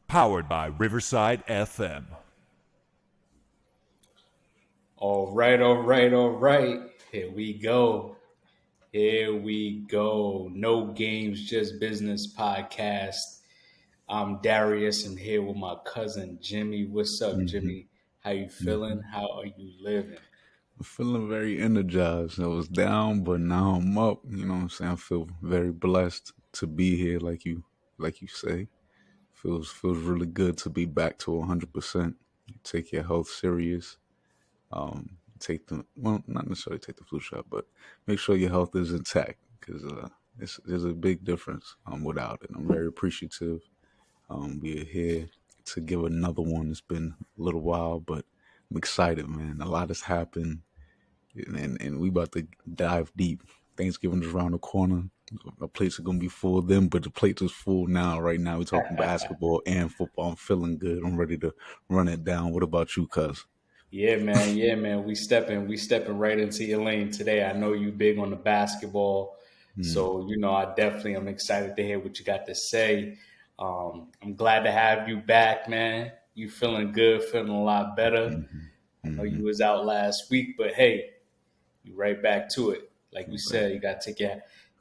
Powered by Riverside FM. All right, all right, all right. Here we go. Here we go. No games, just business podcast. I'm Darius and here with my cousin Jimmy. What's up, hmm Jimmy? How you feeling? hmm How are you living? I'm feeling very energized. I was down, but now I'm up. You know what I'm saying? I feel very blessed to be here, like you say. Feels really good to be back to 100%. Take your health serious. Take the not necessarily take the flu shot, but make sure your health is intact because there's a big difference without it. I'm very appreciative. We're here to give another one. It's been a little while, but I'm excited, man. A lot has happened and we about to dive deep. Thanksgiving is around the corner. Our plates are gonna be full then, but the plate is full now. Right now, we're talking basketball and football. I'm feeling good. I'm ready to run it down. What about you, cuz? Yeah, man. Yeah, man. We stepping right into your lane today. I know you big on the basketball, Mm-hmm. so I definitely am excited to hear what you got to say. I'm glad to have you back, man. You feeling good? Feeling a lot better? I know Mm-hmm. you was out last week, but hey, you right back to it. Like we Right. said, you got to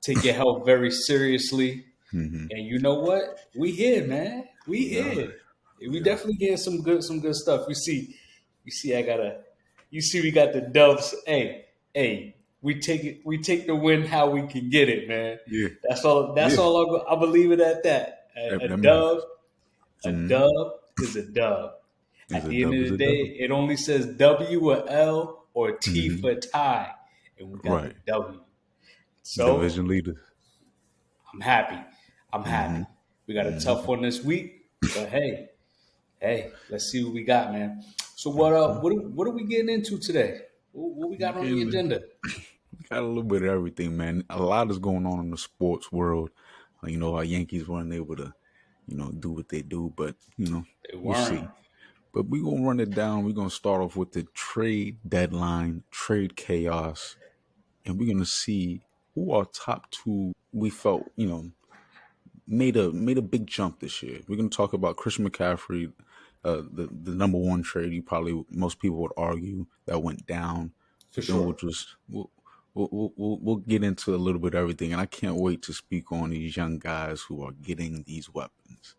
take your health very seriously. Mm-hmm. And you know what? We here, man. We We are. here. We We are. definitely getting some good stuff. You see, we got the Dubs. Hey, we take the win how we can get it, man. Yeah. That's all. That's Yeah. all. I believe it at that. A That dub, matters. a Mm-hmm. dub is a dub. Is At a the end dub. of Is the a day, dub. it only says W or L or T Mm-hmm. for tie, and we got the Right. W. So Division leaders. I'm happy. I'm Mm-hmm. happy. We got a Mm-hmm. tough one this week, but hey, let's see what we got, man. So what Okay. what are we getting into today? What we got on the Again, agenda? got a little bit of everything, man. A lot is going on in the sports world. Our Yankees weren't able to, do what they do, but They we'll weren't see. But we're gonna run it down. We're gonna start off with the trade deadline, trade chaos, and we're gonna see who our top two we felt, made a big jump this year. We're gonna talk about Christian McCaffrey, the number one trade. You probably most people would argue that went down, for but then sure. we'll get into a little bit of everything, and I can't wait to speak on these young guys who are getting these weapons.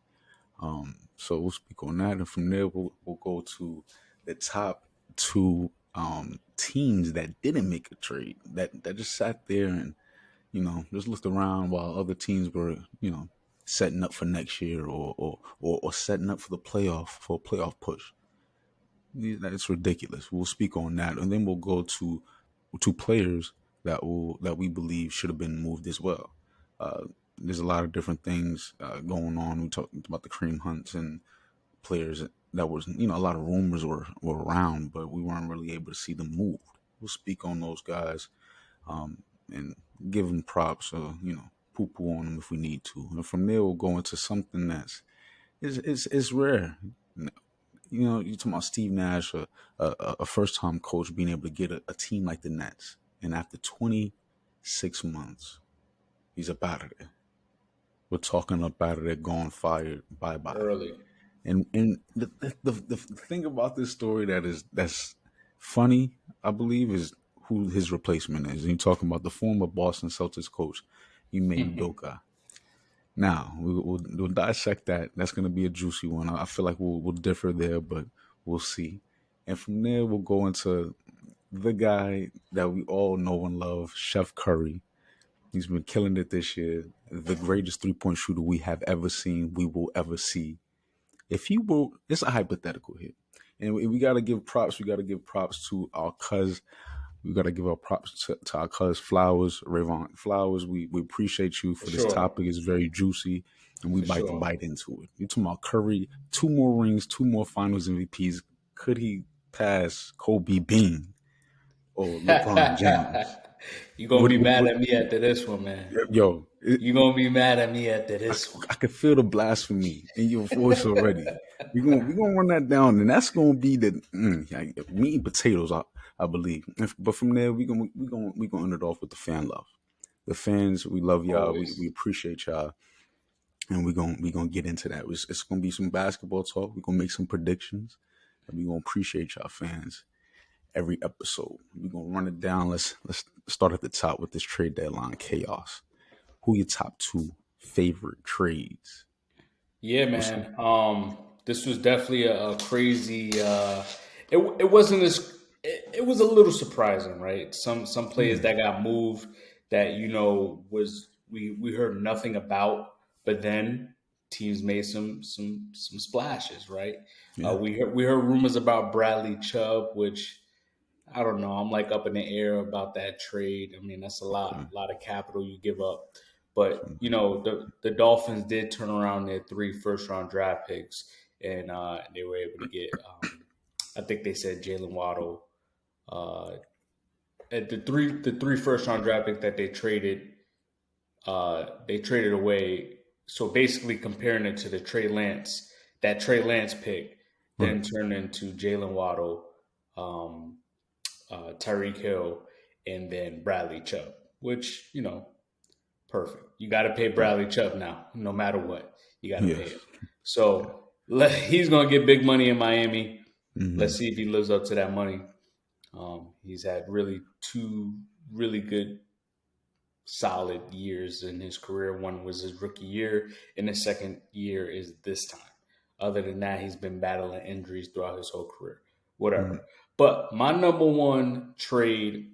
So we'll speak on that, and from there we'll go to the top two teams that didn't make a trade that just sat there and just looked around while other teams were setting up for next year or setting up for the playoff for a playoff push. It's ridiculous. We'll speak on that, and then we'll go to players that we believe should have been moved as well. Uh, there's a lot of different things going on. We talked about the cream hunts and players that was a lot of rumors were around, but we weren't really able to see them moved. We'll speak on those guys and give them props or poo poo on them if we need to, and from there we'll go into something that's is rare. You're talking about Steve Nash, a first time coach being able to get a team like the Nets, and after 26 months, he's up out of there. We're talking up out of there, gone, fired, bye bye. Early. And the thing about this story that's funny, I believe, is who his replacement is. And you're talking about the former Boston Celtics coach, Ime Udoka. Now we'll dissect that. That's going to be a juicy one. I feel like we'll differ there, but we'll see. And from there, we'll go into the guy that we all know and love, Chef Curry. He's been killing it this year. The greatest 3-point shooter we have ever seen, we will ever see. If he will, it's a hypothetical here, and we got to give props. We got to give props to our cuz. We got to give our props to our cuz Flowers, Rayvon Flowers. We appreciate you For for this sure. topic. It's very juicy, and we For bite to sure. bite into it. You talking about Curry? 2 more rings, 2 more Finals MVPs. Could he pass Kobe Bean or LeBron James? You gonna What? be mad What? at me after this one, man. Yo, You gonna be mad at me after I, this one. I can feel the blasphemy in your voice already. We're gonna run that down, and that's gonna be the meat and potatoes, I believe. But from there, we gonna end it off with the fan love. The fans, we love y'all. We Always. appreciate y'all. and we're gonna get into that. It's gonna be some basketball talk. We're gonna make some predictions, and we're gonna appreciate y'all fans every episode. We're gonna run it down. Let's start at the top with this trade deadline chaos. Who your top two favorite trades? Yeah, What's man. This was definitely a crazy. It wasn't as. It was a little surprising, right? Some players yeah, that got moved that was we heard nothing about, but then teams made some splashes, right? yeah, We heard rumors about Bradley Chubb, which I don't know. I'm like up in the air about that trade. I mean, that's a okay, lot of capital you give up. But the Dolphins did turn around their 3 first-round draft picks, and they were able to get. I think they said Jalen Waddle. Uh, at the three first-round draft pick that they traded away. So basically, comparing it to the Trey Lance pick, right, then turned into Jalen Waddle. Um, Tyreek Hill, and then Bradley Chubb, which, perfect. You got to pay right. Bradley Chubb now, no matter what. You got to pay Yes. him. So he's going to get big money in Miami. Mm-hmm. Let's see if he lives up to that money. He's had really two really good, solid years in his career. One was his rookie year, and his second year is this time. Other than that, he's been battling injuries throughout his whole career. Mm-hmm. Whatever. But my number one trade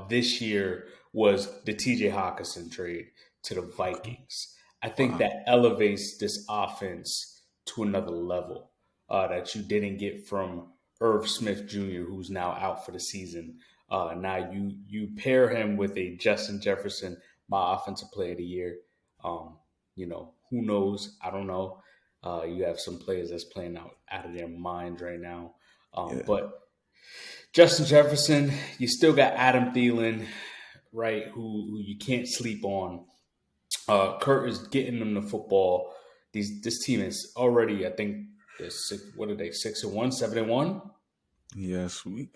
this year was the TJ Hawkinson trade to the Okay. Vikings. I think Wow. that elevates this offense to another level that you didn't get from Irv Smith Jr., who's now out for the season. Now you pair him with a Justin Jefferson, my offensive player of the year. Who knows? I don't know. You have some players that's playing out of their minds right now. Yeah. But Justin Jefferson, you still got Adam Thielen, right? Who you can't sleep on. Kurt is getting them the football. This team is already, I think, they're six, what are they? 6-1, 7-1. Yes. We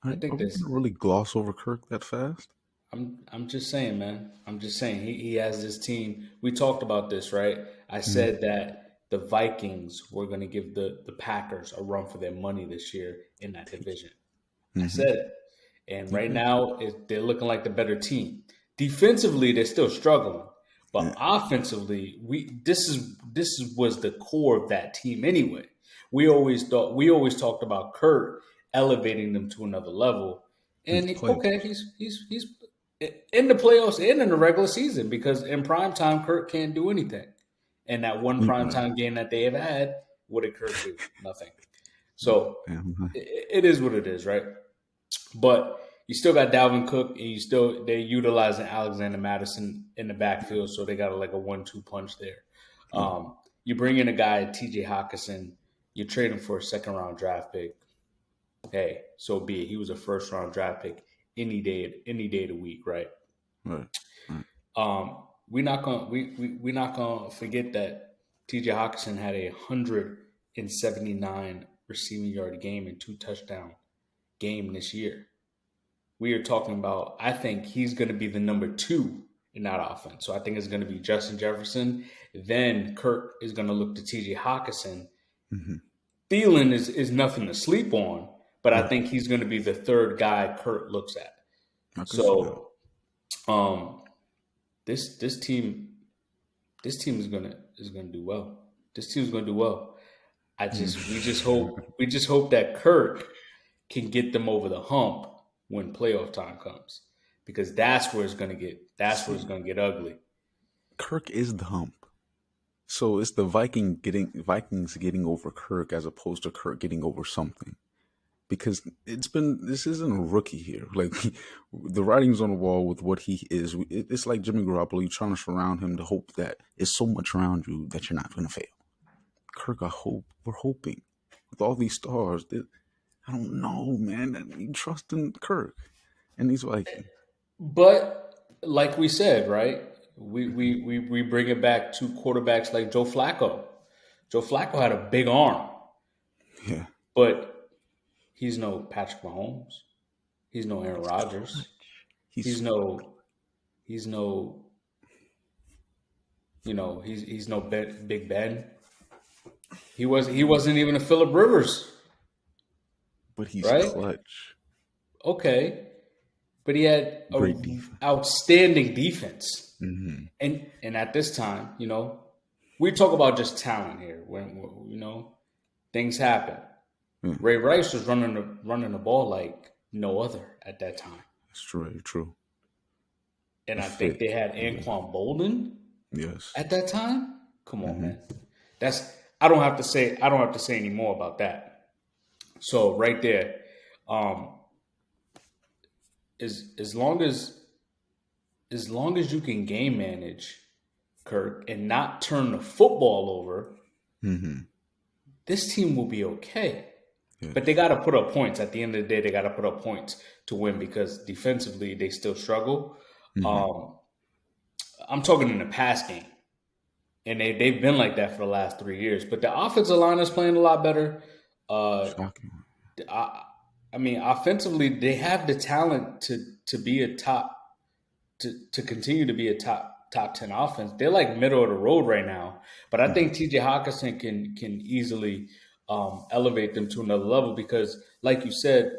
I are think we this. gonna really gloss over Kirk that fast? I'm just saying, man. I'm just saying he has this team. We talked about this, right? I Mm-hmm. said that the Vikings were going to give the Packers a run for their money this year in that division. I Mm-hmm. said it. And You right did. now, they're looking like the better team. Defensively, they're still struggling, but Yeah. offensively, was the core of that team anyway. We always talked about Kurt elevating them to another level, In the and okay, playoffs. he's in the playoffs and in the regular season because in prime time, Kurt can't do anything. And that one prime Right. time game that they have had, what did Kurt do? Nothing. So Damn. Right. it is what it is, right? But you still got Dalvin Cook, and they're utilizing Alexander Madison in the backfield, so they got like a 1-2 punch there. Yeah. You bring in a guy, T.J. Hawkinson, you trade him for a second-round draft pick. Hey, so be it. He was a first-round draft pick any day of the week, right? Right. Right. We're not gonna forget that T.J. Hawkinson had 179 receiving yard game and 2 touchdown game this year. We are talking about, I think he's going to be the number 2 in that offense. So I think it's going to be Justin Jefferson. Then Kirk is going to look to TJ Hawkinson. Mm-hmm. Thielen is nothing to sleep on, but I Right. think he's going to be the third guy Kurt looks at. I can see that. So this team is gonna do well. This team is gonna do well. We just hope that Kirk can get them over the hump when playoff time comes, because that's where it's gonna See, get ugly. Kirk is the hump. So it's the Vikings getting over Kirk as opposed to Kirk getting over something. Because this isn't a rookie here. Like the writing's on the wall with what he is. It's like Jimmy Garoppolo. You're trying to surround him to hope that there's so much around you that you're not going to fail. Kirk, we're hoping with all these stars. I don't know, man. You trust in Kirk and these Vikings. But like we said, right? We bring it back to quarterbacks like Joe Flacco. Joe Flacco had a big arm, Yeah, but he's no Patrick Mahomes. He's no Aaron Rodgers. he's He's no He's no Big Ben. He wasn't even a Phillip Rivers, But he's right? clutch. Okay, but he had a Great defense. outstanding defense, Mm-hmm. and at this time, we talk about just talent here. When things happen. Yeah, Ray Rice was running the ball like no other at that time, that's true. True. and It I think fit. they had Yeah. Anquan Bolden Yes. at that time. Come on, Mm-hmm. man. That's I don't have to say any more about that. So right there, um, as long as you can game manage, Kirk, and not turn the football over, Mm-hmm. this team will be okay. But they Yes. got to put up points. At the end of the day, they got to put up points to win because defensively they still struggle. Mm-hmm. Um, I'm talking in the pass game, and they've been like that for the last 3 years. But the offensive line is playing a lot better. Uh, Shocking. I, I mean, offensively, they have the talent to be a top to continue to be a top 10 offense. They're like middle of the road right now, but I Mm-hmm. think TJ Hawkinson can easily elevate them to another level because, like you said,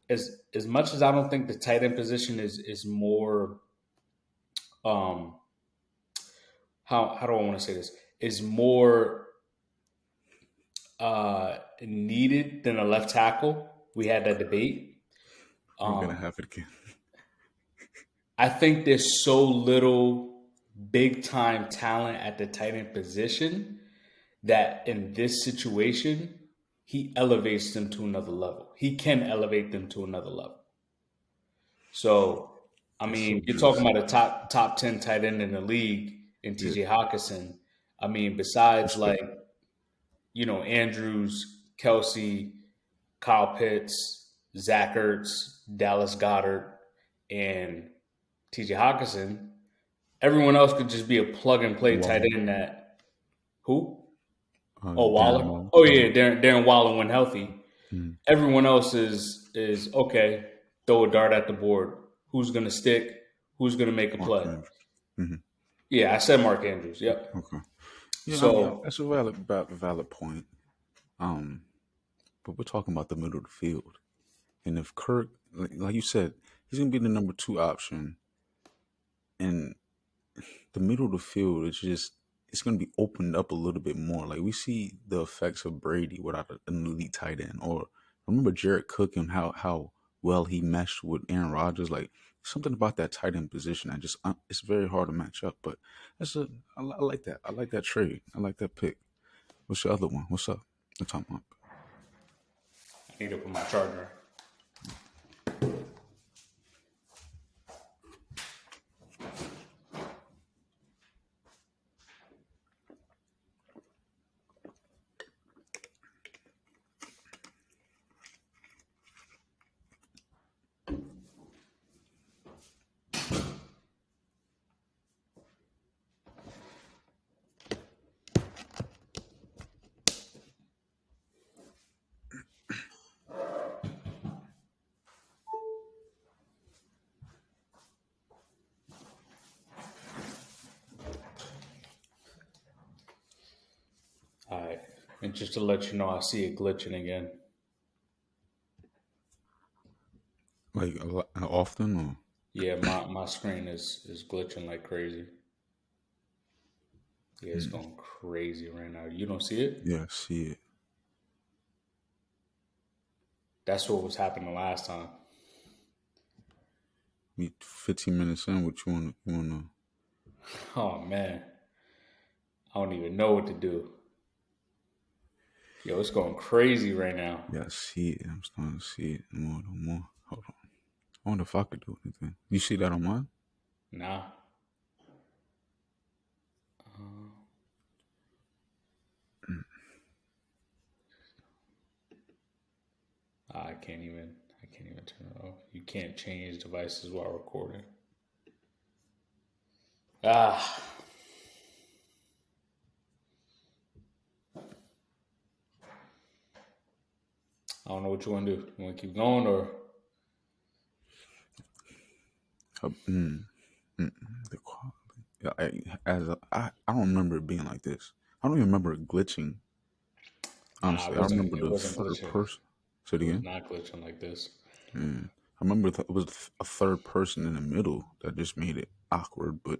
as much as I don't think the tight end position is more um how do I want to say this is more needed than a left tackle. We had that debate. We're gonna Um, have it again. I think there's so little big time talent at the tight end position that in this situation, he elevates them to another level. He can elevate them to another level. So, I That's mean, so you're talking juicy. about a top 10 tight end in the league in Yeah. TJ Hawkinson. I mean, besides Respect. like, Andrews, Kelsey, Kyle Pitts, Zach Ertz, Dallas Goddard, and TJ Hawkinson, everyone else could just be a plug and play tight Waller. end that who? Oh, Darren Waller. Waller. Oh Yeah. yeah, Darren Waller when healthy. Mm. Everyone else is okay. Throw a dart at the board. Who's gonna stick? Who's gonna make a Mark play? Andrews. Mm-hmm. Yeah, I said Mark Andrews. Yep. Okay. Yeah, I mean So that's a valid point. Um, but we're talking about the middle of the field, and if Kirk, like you said, he's gonna be the number two option, and the middle of the field is just it's going to be opened up a little bit more. Like we see the effects of Brady without an elite tight end, or remember Jared Cook and how well he meshed with Aaron Rodgers. Like something about that tight end position, I just it's very hard to match up. But I like that. I like that trade. I like that pick. What's the other one? What's up? What's talking about? I need to put my charger. All right. And just to let you know, I see it glitching again. Like a lot, often or Yeah, my screen is glitching like crazy. Yeah, it's going crazy right now. You don't see it? yeah, I see it. That's what was happening last time. We 15 minutes in. What you wanna? Oh man, I don't even know what to do. Yo, it's going crazy right now. Yeah, I see it. I'm starting to see it more and more. Hold on. I wonder if I could do anything. You see that on mine? Nah. Uh, I can't even turn it off. You can't change devices while recording. Ah, I don't know what you want to do. You want to keep going or Uh, mm, the quality. I don't remember it being like this. I don't even remember it glitching. Nah, Honestly, I remember it the wasn't third glitching. person. Say it It was again. not glitching like this. Yeah. I remember it was a third person in the middle that just made it awkward, but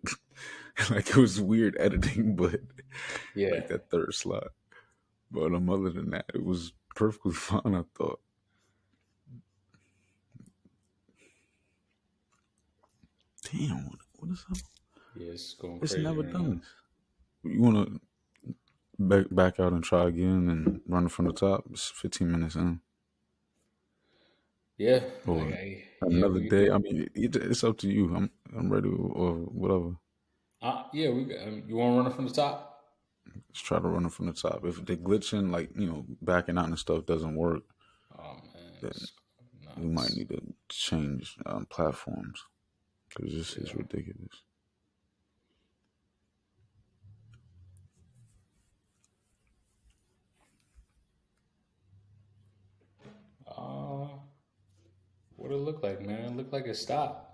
like it was weird editing, but Yeah. like that third slot. But other than that, it was perfectly fine. I thought. Damn, what is up? Yeah, it's going It's crazy never right now. done this. You want to back out and try again and run it from the top? It's 15 minutes in, Yeah, or yeah, another we could day. do I it. mean, it's up to you. I'm ready or whatever. Yeah, you want to run it from the top? Let's try to run it from the top. If the glitching, like backing out and stuff doesn't work, Oh man, then it's we might nuts. need to change platforms because this is Yeah. ridiculous. Uh, what it look like, man? It looked like it stopped.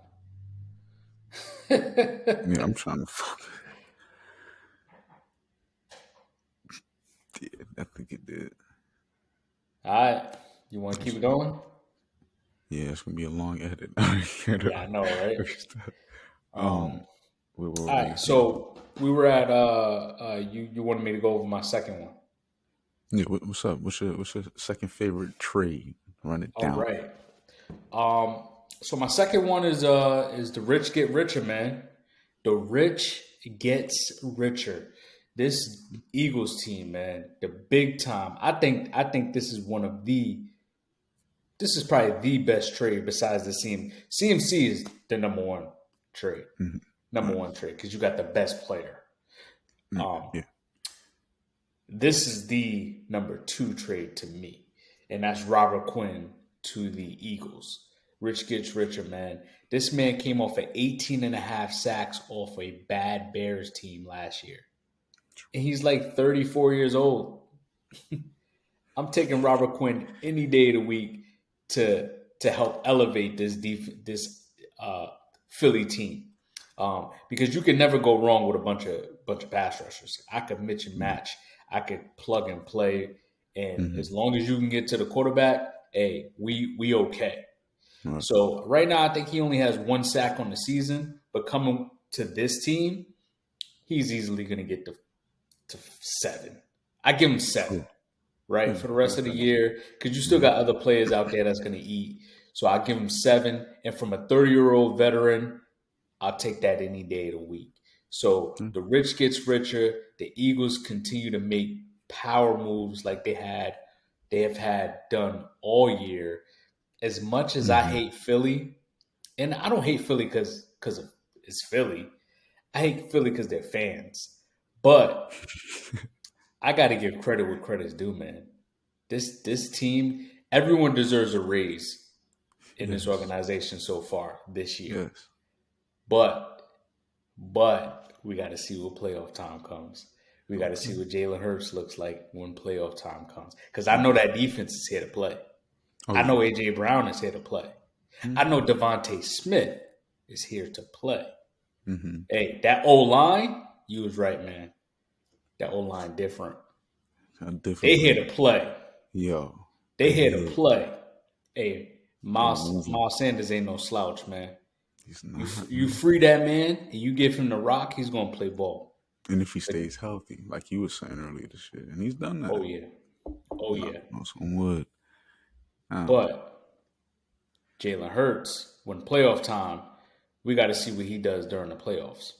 Yeah, I'm trying to. Yeah, I think it did. All right, you want to keep it going? Yeah, it's gonna be a long edit. Yeah, I know, right? Um, Where were all we? right, so we were at you wanted me to go over my second one. Yeah, what's up? What's your second favorite trade? Run it All down. right. So my second one is the rich get richer, man. The rich gets richer. This Eagles team, man, the big time. I think this is probably the best trade besides the CMC is the number one trade. Mhm. Number Right. one trade because you got the best player. Yeah, Um, yeah. this is the number two trade to me, and that's Robert Quinn to the Eagles. Rich gets richer, man. This man came off of 18 and a half sacks off a bad Bears team last year. And he's like 34 years old. I'm taking Robert Quinn any day of the week to help elevate this Philly team. Because you can never go wrong with a bunch of pass rushers. I could mix and Mhm. match. I could plug and play, and Mhm. as long as you can get to the quarterback, hey, we okay. Right. So right now, I think he only has one sack on the season, but coming to this team, he's easily going to get to seven. I give him seven, Cool. right, Yeah, for the rest of that's the nice. year, because you still Mhm. got other players out there that's going to eat. So I give him seven, and from a 30-year-old veteran, I'll take that any day of the week. So Mm. the rich gets richer. The Eagles continue to make power moves like they have had done all year. As much as I Mhm. hate Philly, and I don't hate Philly because it's Philly. I hate Philly because they're fans. But I got to give credit where credit's due, man. This team, everyone deserves a raise in this Yes. organization so far this year. Yes. But we got to see what playoff time comes. We got to Okay. see what Jalen Hurts looks like when playoff time comes. Because I know Okay. that defense is here to play. Oh I yeah. know AJ Brown is here to play. I know Mhm. Devontae Smith is here to play. Mhm. Hey, that O line, you was right, man. That O line different. A They different here breed. to play. Yo, They they here to hit. play. Hey, They Miles moving. Miles Sanders ain't no slouch, man. He's You not, you man. free that man and you give him the rock, he's gonna play ball. And if he But stays healthy, like you were saying earlier this year, and he's done oh that. yeah, oh Knock yeah. on wood. Um, But Jalen Hurts, when playoff time, we got to see what he does during the playoffs.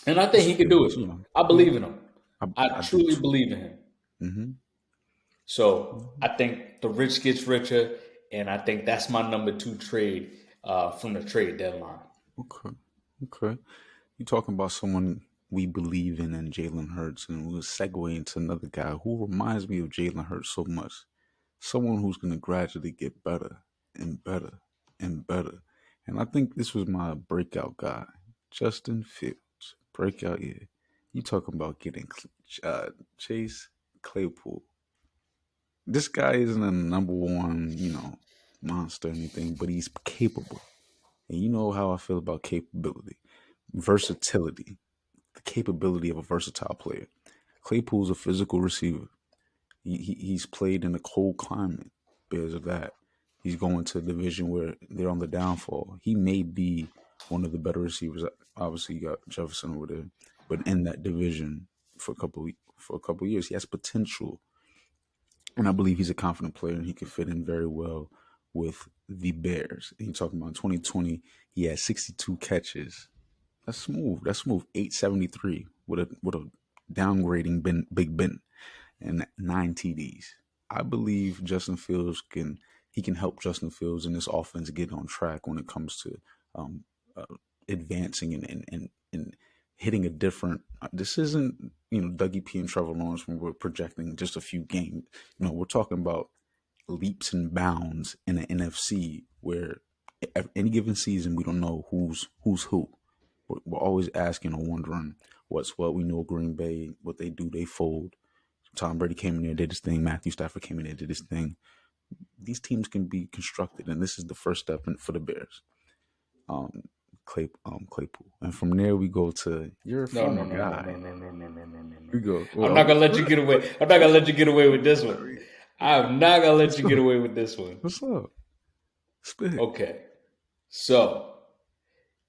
And I think it's he could fair. do He's it. young. I Yeah, believe in him. I, I I do truly too. believe in him. Mm-hmm. So Mm-hmm. I think the rich gets richer, and I think that's my number two trade from the trade deadline. Okay. Okay. You talking about someone we believe in Jalen Hurts, and we'll segue into another guy who reminds me of Jalen Hurts so much. Someone who's going to gradually get better and better and better. And I think this was my breakout guy, Justin Fields. Breakout year. You talking about getting uh, Chase Claypool. This guy isn't a number one, monster or anything, but he's capable. And you know how I feel about capability, versatility. capability of a versatile player. Claypool's a physical receiver. He's played in a cold climate because of that. He's going to a division where they're on the downfall. He may be one of the better receivers. Obviously, you got Jefferson over there, but in that division for a couple of years, he has potential, and I believe he's a confident player and he could fit in very well with the Bears. And you're talking about in 2020, he had 62 catches. That's smooth. That's smooth. 873 with a downgrading Big Ben and 9 TDs. I believe Justin Fields can help Justin Fields in this offense get on track when it comes to um, uh, advancing and hitting a different. This isn't Dougie P and Trevor Lawrence when we're projecting just a few games. We're talking about leaps and bounds in the NFC where any given season we don't know who's who. We're always asking or wondering what's what. We know Green Bay, what they do, they fold. Tom Brady came in there, did his thing. Matthew Stafford came in there, did his thing. These teams can be constructed, and this is the first step for the Bears. Claypool, and from there we go to your former guy. We go. Well, I'm not gonna let you get away. I'm not gonna let you get away with this one. I'm not gonna let you get away with this one. What's up? Spit. Okay, so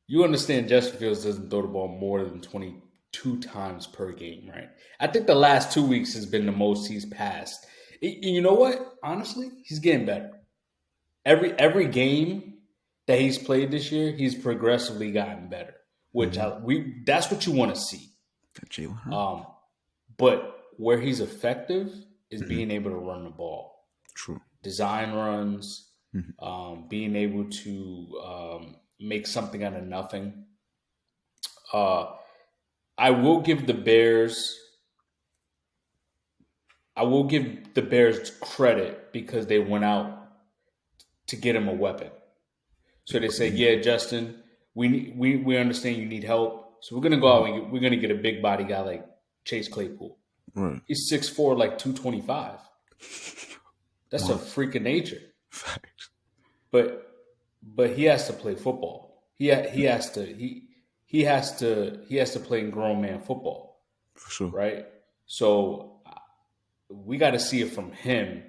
you understand Justin Fields doesn't throw the ball more than 22 times per game, right? I think the last 2 weeks has been the most he's passed. You know what? Honestly, he's getting better. Every game that he's played this year, he's progressively gotten better, which that's what you want to see. Jalen. But where he's effective is being able to run the ball. True. Design runs, being able to make something out of nothing. I will give the Bears credit because they went out to get him a weapon. So they said, "Yeah, Justin, we understand you need help. So we're gonna go out and we're gonna get a big body guy like Chase Claypool. Right. He's 6'4", like 225. That's a freak of nature. Facts. But he has to play football. He has to play grown man football. For sure. Right? So we got to see it from him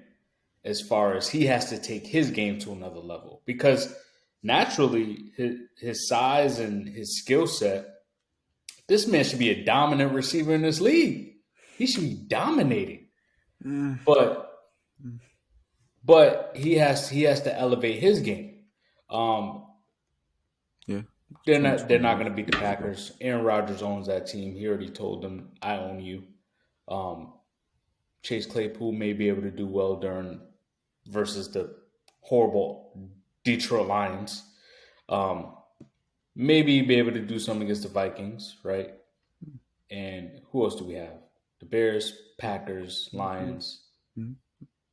as far as he has to take his game to another level. Because naturally, his size and his skill set, this man should be a dominant receiver in this league. He should be dominating. But he has to elevate his game. Yeah. They're not going to beat the Packers. Aaron Rodgers owns that team. He already told them, "I own you." Chase Claypool may be able to do well versus the horrible Detroit Lions. Maybe be able to do something against the Vikings, right? And who else do we have? The Bears, Packers, Lions,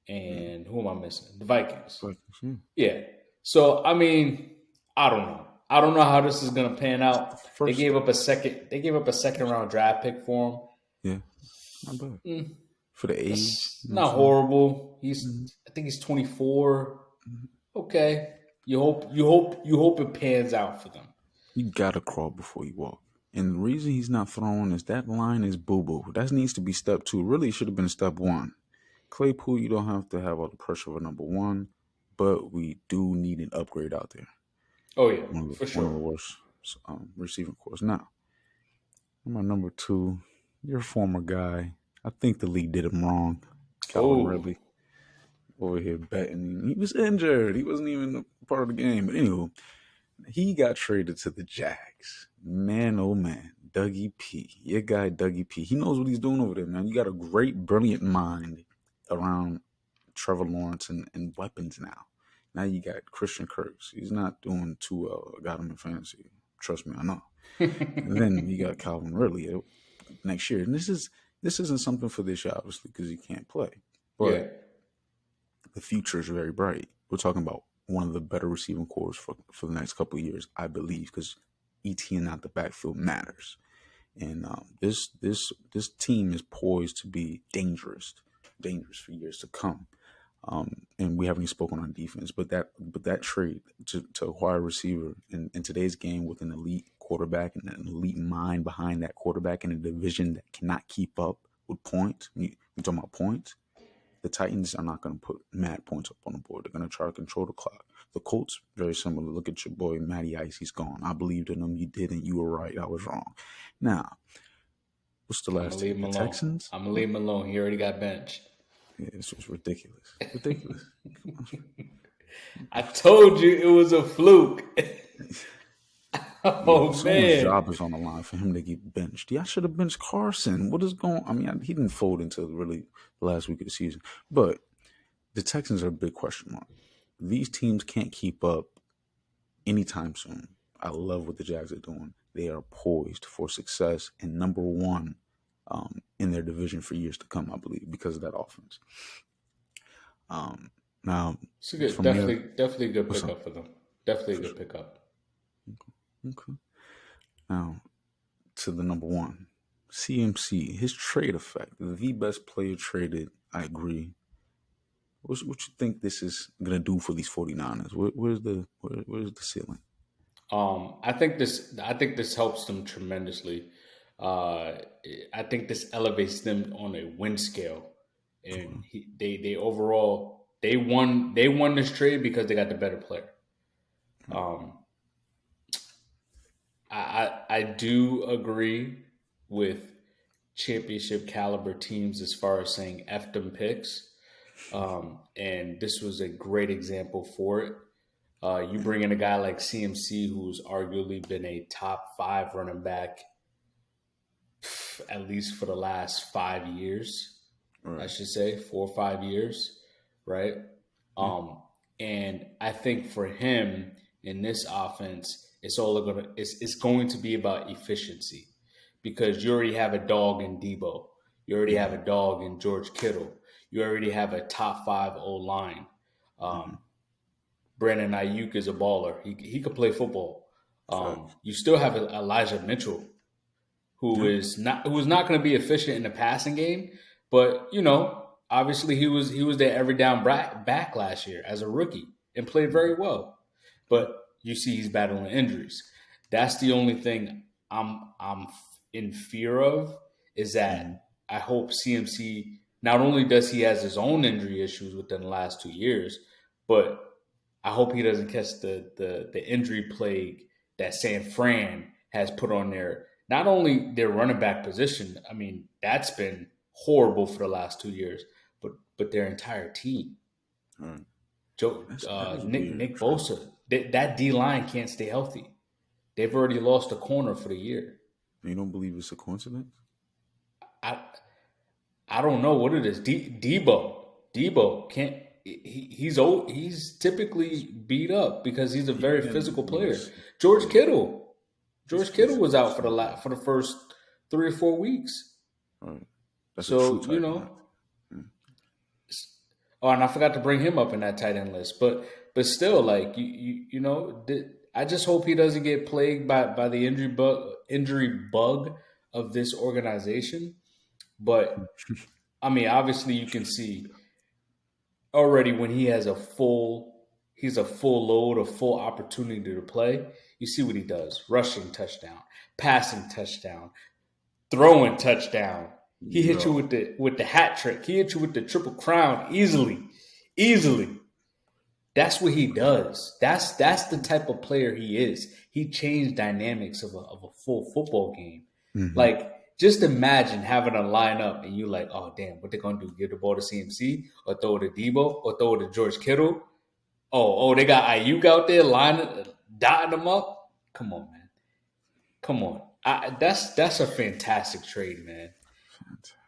and who am I missing? The Vikings. Yeah. So I mean, I don't know. I don't know how this is going to pan out. They gave up a second round draft pick for him. Yeah, not bad for the age. Not horrible. I think he's 24. Okay. You hope it pans out for them. You gotta crawl before you walk. And the reason he's not throwing is that line is boo-boo. That needs to be step 2. Really should have been step 1. Claypool, you don't have to have all the pressure of a number 1, but we do need an upgrade out there. Oh, yeah, for sure. One of the worst receiving cores. Now, my number 2, your former guy. I think the league did him wrong. Calvin Ridley over here betting. He was injured. He wasn't even a part of the game. But anyway, he got traded to the Jags. Man, oh man, Dougie P. Your guy, Dougie P. He knows what he's doing over there, man. You got a great, brilliant mind around Trevor Lawrence and weapons now. Now you got Christian Kirks. He's not doing too well. I got him in fantasy. Trust me, I know. And then you got Calvin Ridley next year. And this isn't something for this year, obviously, because he can't play. But the future is very bright. We're talking about one of the better receiving cores for the next couple of years, I believe, because ETN out the backfield matters. And this team is poised to be dangerous for years to come. And we haven't even spoken on defense, but that trade to acquire a receiver in today's game with an elite quarterback and an elite mind behind that quarterback in a division that cannot keep up with points, you're talking about points, the Titans are not going to put mad points up on the board. They're going to try to control the clock. The Colts, very similar. Look at your boy, Matty Ice. He's gone. I believed in him. You didn't. You were right. I was wrong. Now, what's the I'm gonna last leave team? him The alone. Texans? I'm gonna leave him alone. He already got benched. Yeah, this was ridiculous. Ridiculous. I told you it was a fluke. Yeah, Oh someone's man. job is on the line for him to get benched. Yeah, I should have benched Carson. What is going? I mean, he didn't fold until really the last week of the season. But the Texans are a big question mark. These teams can't keep up anytime soon. I love what the Jags are doing. They are poised for success and number one in their division for years to come, I believe, because of that offense. Now, It's a good, from there, definitely a good what's up? pickup for them. Definitely a good pickup. Okay. Now, to the number one, CMC, his trade effect, the best player traded, I agree. What you think this is going to do for these 49ers? Where's the ceiling? I think this helps them tremendously. Uh, I think this elevates them on a win scale, and they overall they won this trade because they got the better player. Um, I do agree with championship caliber teams as far as saying F them picks, and this was a great example for it. You bring in a guy like CMC, who's arguably been a top 5 running back, at least for the last 5 years, I Right. should say 4 or 5 years, right? Yeah. And I think for him in this offense, it's going to be about efficiency because you already have a dog in Debo, you already have Yeah. a dog in George Kittle, you already have a top 5 O line. Mm-hmm. Brandon Ayuk is a baller. He could play football. Facts. You still have Elijah Mitchell, Yeah. who's not going to be efficient in the passing game, but obviously he was their every down back last year as a rookie and played very well. Yeah. But you see he's battling injuries. That's the only thing I'm in fear of is Mm-hmm. that I hope CMC not only does he has his own injury issues within the last 2 years, but I hope he doesn't catch the injury plague that San Fran has put on not only their running back position. I mean, that's been horrible for the last 2 years, but their entire team. All right. Joe, That is weird. Nick Bosa, that D line can't stay healthy. They've already lost a corner for the year. You don't believe it's a coincidence? I I don't know what it is. Debo can't. He's old. He's typically beat up because he's a very Yeah. physical player. Yes. George Yeah. Kittle. He's George Kittle was out physical. for the first 3 or 4 weeks. All right. That's a true So tight end. oh, and I forgot to bring him up in that tight end list. But still, like I just hope he doesn't get plagued by the injury bug of this organization. But I mean, obviously, you can see already when he's a full load, a full opportunity to play. You see what he does: rushing touchdown, passing touchdown, throwing touchdown. He hit you Yeah. with the hat trick. He hit you with the triple crown easily. That's what he does. That's the type of player he is. He changed dynamics of a full football game. Mm-hmm. Like, just imagine having a lineup and you like, oh damn, what they gonna do? Give the ball to CMC or throw it to Debo or throw it to George Kittle? They got Ayuk out there dotting them up. Come on, man. Come on. That's a fantastic trade, man.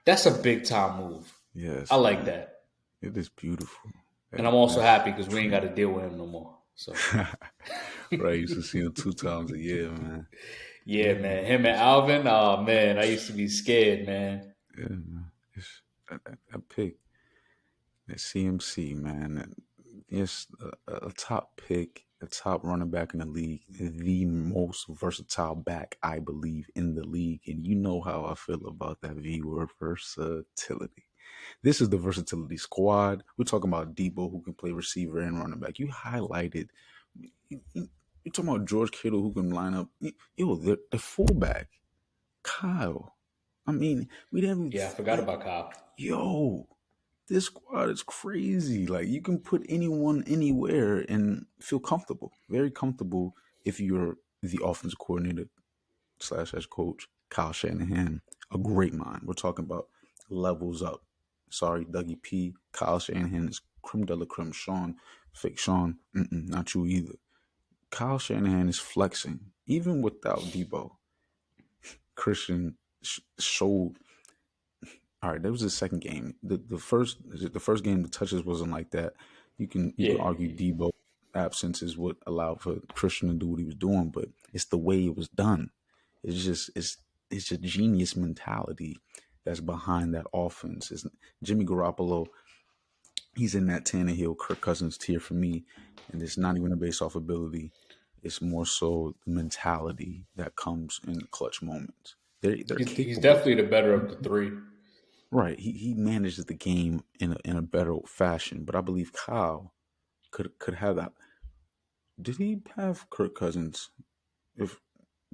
That's a big time move. I Yes, like man. that. It is beautiful. And I'm also That's happy because we ain't got to deal with him no more. So right. You used to see him 2 times a year, man. yeah, man. Him and Alvin, oh man, I used to be scared, man. Yeah, man. It's that pick, that CMC, man. It's a top pick, a top running back in the league, the most versatile back, I believe, in the league. And you know how I feel about that V word, versatility. This is the versatility squad. We're talking about Debo, who can play receiver and running back. You highlighted you're talking about George Kittle who can line up. Yo, the fullback, Kyle. I mean, we didn't Yeah, I forgot like, about Kyle. yo, this squad is crazy. Like you can put anyone anywhere and feel comfortable, very comfortable if you're the offensive coordinator slash head coach, Kyle Shanahan, a great mind. We're talking about levels up. Sorry, Dougie P. Kyle Shanahan is creme de la creme. Fake Sean, not you either. Kyle Shanahan is flexing, even without Debo. Christian showed. All right, that was the second game. The first game, the touches wasn't like that. You can Yeah, argue Debo absence is what allowed for Christian to do what he was doing, but it's the way it was done. It's a genius mentality that's behind that offense. It's Jimmy Garoppolo. He's in that Tannehill, Kirk Cousins tier for me, and it's not even based off ability. It's more so the mentality that comes in clutch moments. They're he's capable. definitely the better of the three. Right. He manages the game in a better fashion, but I believe Kyle could have that. Did he have Kirk Cousins? If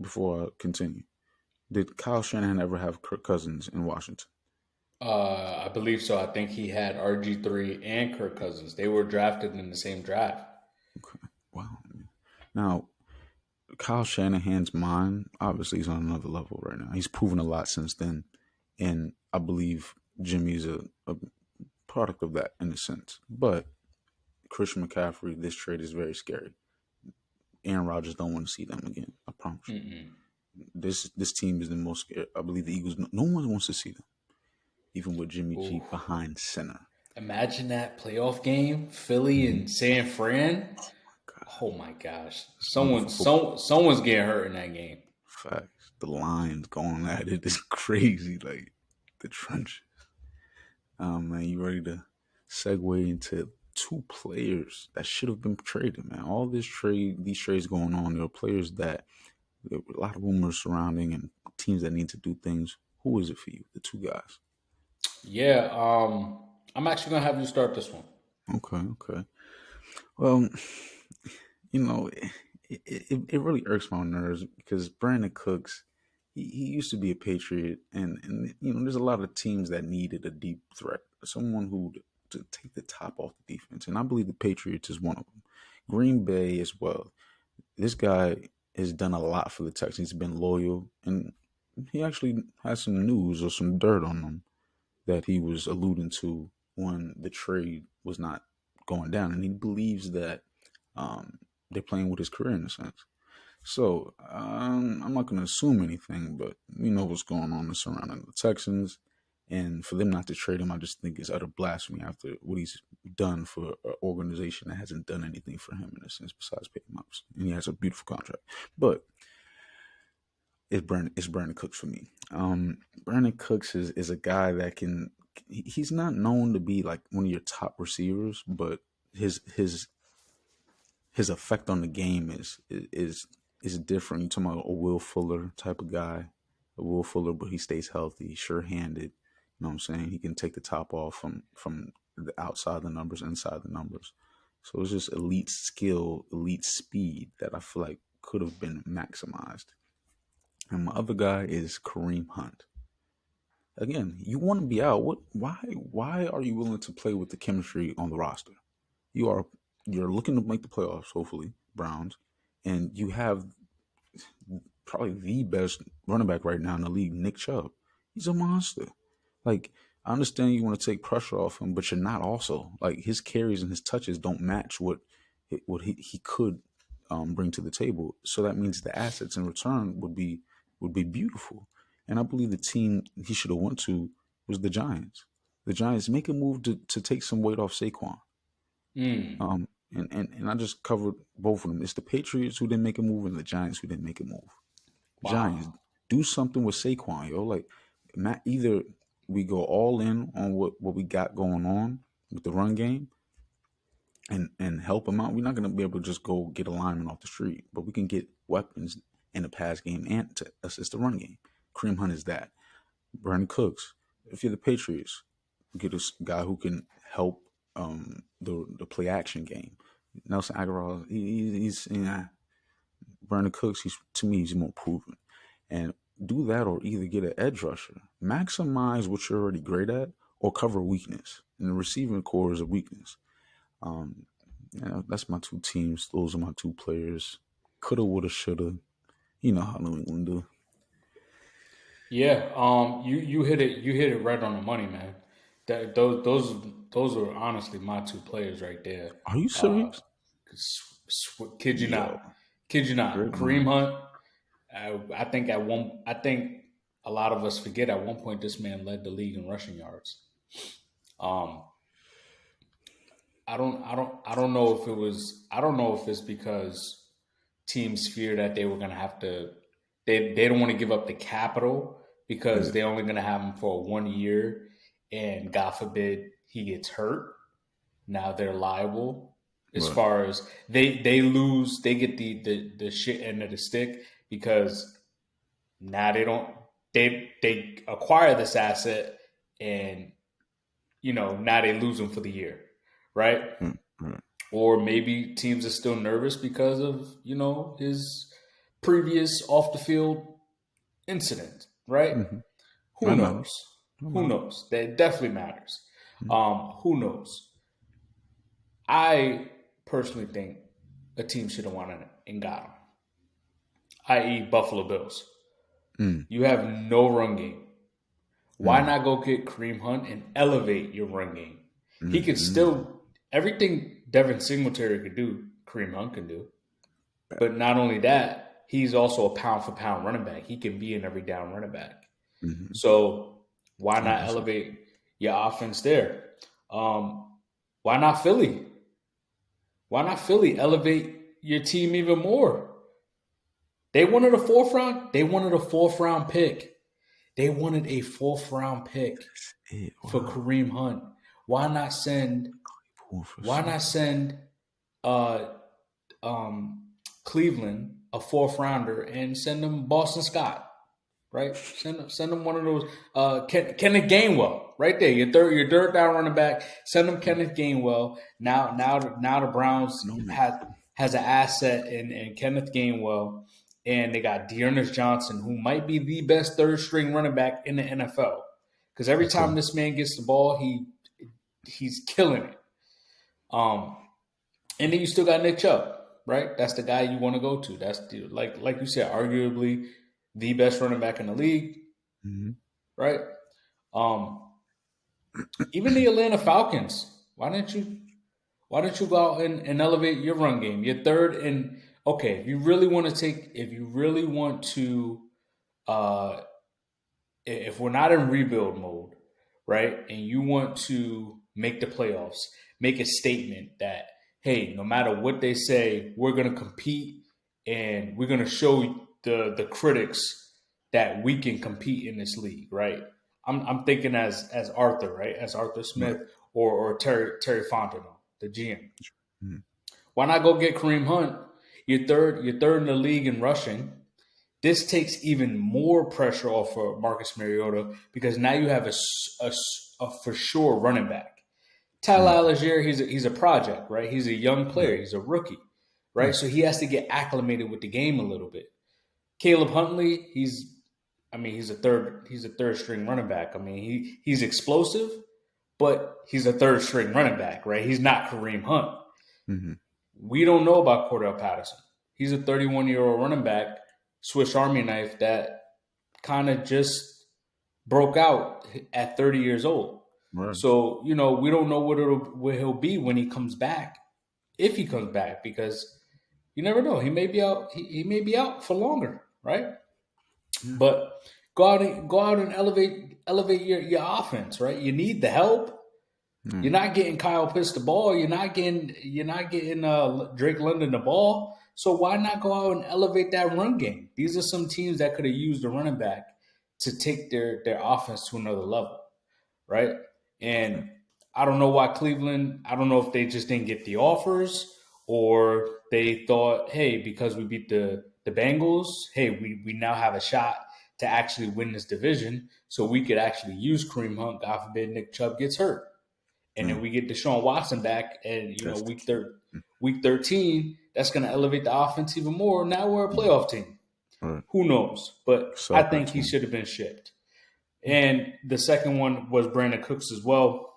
before I continue, did Kyle Shanahan ever have Kirk Cousins in Washington? I believe so. I think he had RG3 and Kirk Cousins. They were drafted in the same draft. Okay. Wow. Now Kyle Shanahan's mind obviously is on another level right now. He's proven a lot since then, and I believe Jimmy's a product of that in a sense. But Christian McCaffrey, this trade is very scary. Aaron Rodgers don't want to see them again. I promise you. Mm-mm. This team is the most scared. I believe the Eagles. No one wants to see them, even with Jimmy Ooh. G behind center. Imagine that playoff game, Philly and San Fran. God, Oh my gosh. beautiful football. Someone's getting hurt in that game. Facts. The lines going at it is crazy. Like the trenches. Man, you ready to segue into two players that should have been traded, man? All these trades going on, there are players that there were a lot of rumors surrounding and teams that need to do things. Who is it for you? The two guys. Yeah, I'm actually gonna have you start this one. Okay, okay. Well, you know, it really irks my nerves because Brandon Cooks, he used to be a Patriot, and there's a lot of teams that needed a deep threat, someone who to take the top off the defense, and I believe the Patriots is one of them. Green Bay as well. This guy has done a lot for the Texans. He's been loyal, and he actually has some news or some dirt on him that he was alluding to when the trade was not going down, and he believes that they're playing with his career in a sense. So I'm not going to assume anything, but we know what's going on surrounding the Texans, and for them not to trade him, I just think is utter blasphemy after what he's done for an organization that hasn't done anything for him in a sense besides pay him up. And he has a beautiful contract, but it's Brandon Cooks for me. Brandon Cooks is a guy that he's not known to be like one of your top receivers, but his effect on the game is different. You're talking about a Will Fuller type of guy, a Will Fuller, but he stays healthy, sure handed. You know what I'm saying? He can take the top off from the outside the numbers, inside the numbers. So it's just elite skill, elite speed that I feel like could have been maximized. And my other guy is Kareem Hunt. Again, you want to be out. What? Why are you willing to play with the chemistry on the roster? You are you're looking to make the playoffs, hopefully, Browns, and you have probably the best running back right now in the league, Nick Chubb. He's a monster. Like, I understand you want to take pressure off him, but you're not also. Like, his carries and his touches don't match what he could bring to the table. So that means the assets in return would be beautiful. And I believe the team he should have went to was the Giants. The Giants make a move to take some weight off Saquon. Mm, And I just covered both of them. It's the Patriots who didn't make a move and the Giants who didn't make a move. wow. Giants, do something with Saquon, yo. Like, either we go all in on what we got going on with the run game and help him out. We're not going to be able to just go get a lineman off the street, but we can get weapons in the pass game and to assist the run game. Kareem Hunt is that. Brandon Cooks, if you're the Patriots, get a guy who can help the play action game. Nelson Aguilar, he's Brandon Cooks, he's more proven. And do that or either get an edge rusher. Maximize what you're already great at or cover weakness. And the receiving core is a weakness. That's my two teams. Those are my two players. Coulda, woulda, shoulda. You know how New England do. Yeah, you hit it right on the money, man. That those are honestly my two players right there. Are you serious? Kid you Yo, not, kid you not. great Kareem minds. Hunt. I think a lot of us forget at one point this man led the league in rushing yards. Um, I don't know if it was. I don't know if it's because teams fear that they were going to have to. They don't want to give up the capital because Yeah, they're only going to have him for 1 year, and God forbid he gets hurt. Now they're liable as right. far as they lose. They get the shit end of the stick because now they acquire this asset and now they lose him for the year, right? Right. Or maybe teams are still nervous because of his previous off the field incident, right? Mm-hmm. Who That matters. knows? That Who matters. knows? That definitely matters. Mm-hmm. Who knows? I personally think a team should have won it and got him, i.e., Buffalo Bills. Mm. You have no run game. Why Mm. not go get Kareem Hunt and elevate your run game? He could Mm-hmm. still everything Devin Singletary could do, Kareem Hunt can do. But not only that, he's also a pound for pound running back. He can be an every down running back. Mm-hmm. So why Yeah, not elevate your offense there? Why not Philly? Why not Philly elevate your team even more? They wanted a fourth round. They wanted a fourth round pick. They wanted a fourth round pick it. for Wow. Kareem Hunt. Why not send? Poor for Why sure. not send uh, Cleveland a fourth rounder and send them Boston Scott? Right? Send them one of those Kenneth Gainwell right there. Your third down running back. Send them Kenneth Gainwell. Now the Browns No man. has an asset in Kenneth Gainwell, and they got Dearness Johnson, who might be the best third string running back in the NFL. Because every Okay. time this man gets the ball, he's killing it. And then you still got Nick Chubb, right? That's the guy you want to go to. That's like you said, arguably the best running back in the league, Mm-hmm. right? Um, even the Atlanta Falcons. Why didn't you go out and elevate your run game? Your third and okay, if you really want to, uh, if we're not in rebuild mode, right, and you want to make the playoffs, make a statement that hey, no matter what they say, we're going to compete and we're going to show the critics that we can compete in this league, right? I'm thinking as Arthur, right, as Arthur Right. Smith or Terry Fontenot, the GM. Mm-hmm. Why not go get Kareem Hunt? You're third in the league in rushing. This takes even more pressure off of Marcus Mariota because now you have a for sure running back. Tyler Mm-hmm. Algier, he's a project, right? He's a young player. He's a rookie, Yeah. right? So he has to get acclimated with the game a little bit. Caleb Huntley, he's a third string running back. I mean, he's explosive, but he's a third string running back, right? He's not Kareem Hunt. Mm-hmm. We don't know about Cordell Patterson. He's a 31-year-old running back, Swiss Army knife that kind of just broke out at 30 years old. Right. So, we don't know where he'll be when he comes back, if he comes back, because you never know. He may be out. He may be out for longer, right? Yeah. But go out and elevate your offense, right? You need the help. Mm. You're not getting Kyle Pitts the ball. You're not getting Drake London the ball. So why not go out and elevate that run game? These are some teams that could have used a running back to take their offense to another level, right? And I don't know why Cleveland. I don't know if they just didn't get the offers or they thought, hey, because we beat the Bengals, hey, we now have a shot to actually win this division, so we could actually use Kareem Hunt. God forbid Nick Chubb gets hurt. And then we get Deshaun Watson back, and That's the week key. week 13, that's going to elevate the offense even more. Now we're a playoff team. Right. Who knows? But I think he team. should have been shipped. And the second one was Brandon Cooks as well.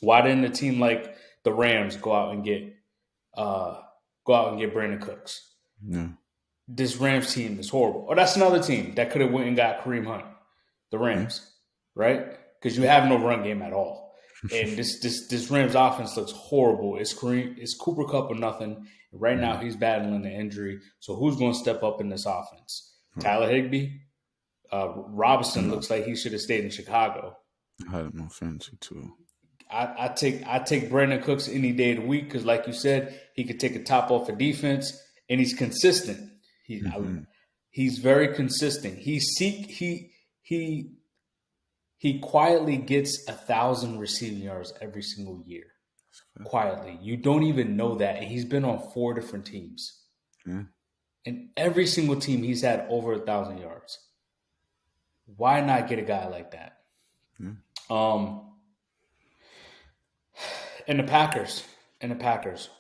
Why didn't a team like the Rams go out and get Brandon Cooks? Yeah. This Rams team is horrible. Or that's another team that could have went and got Kareem Hunt. The Rams, right? Because you have no run game at all. And this Rams offense looks horrible. It's Cooper Kupp or nothing. Right now he's battling an injury. So who's going to step up in this offense? Tyler Higbee? Robinson looks like he should have stayed in Chicago. I had him on fantasy too. I take Brandon Cooks any day of the week because, like you said, he could take a top off of defense, and he's consistent. He's very consistent. He quietly gets 1,000 receiving yards every single year. Quietly, you don't even know that, and he's been on 4 different teams. Yeah. And every single team he's had over 1,000 yards. Why not get a guy like that? Yeah. And the Packers,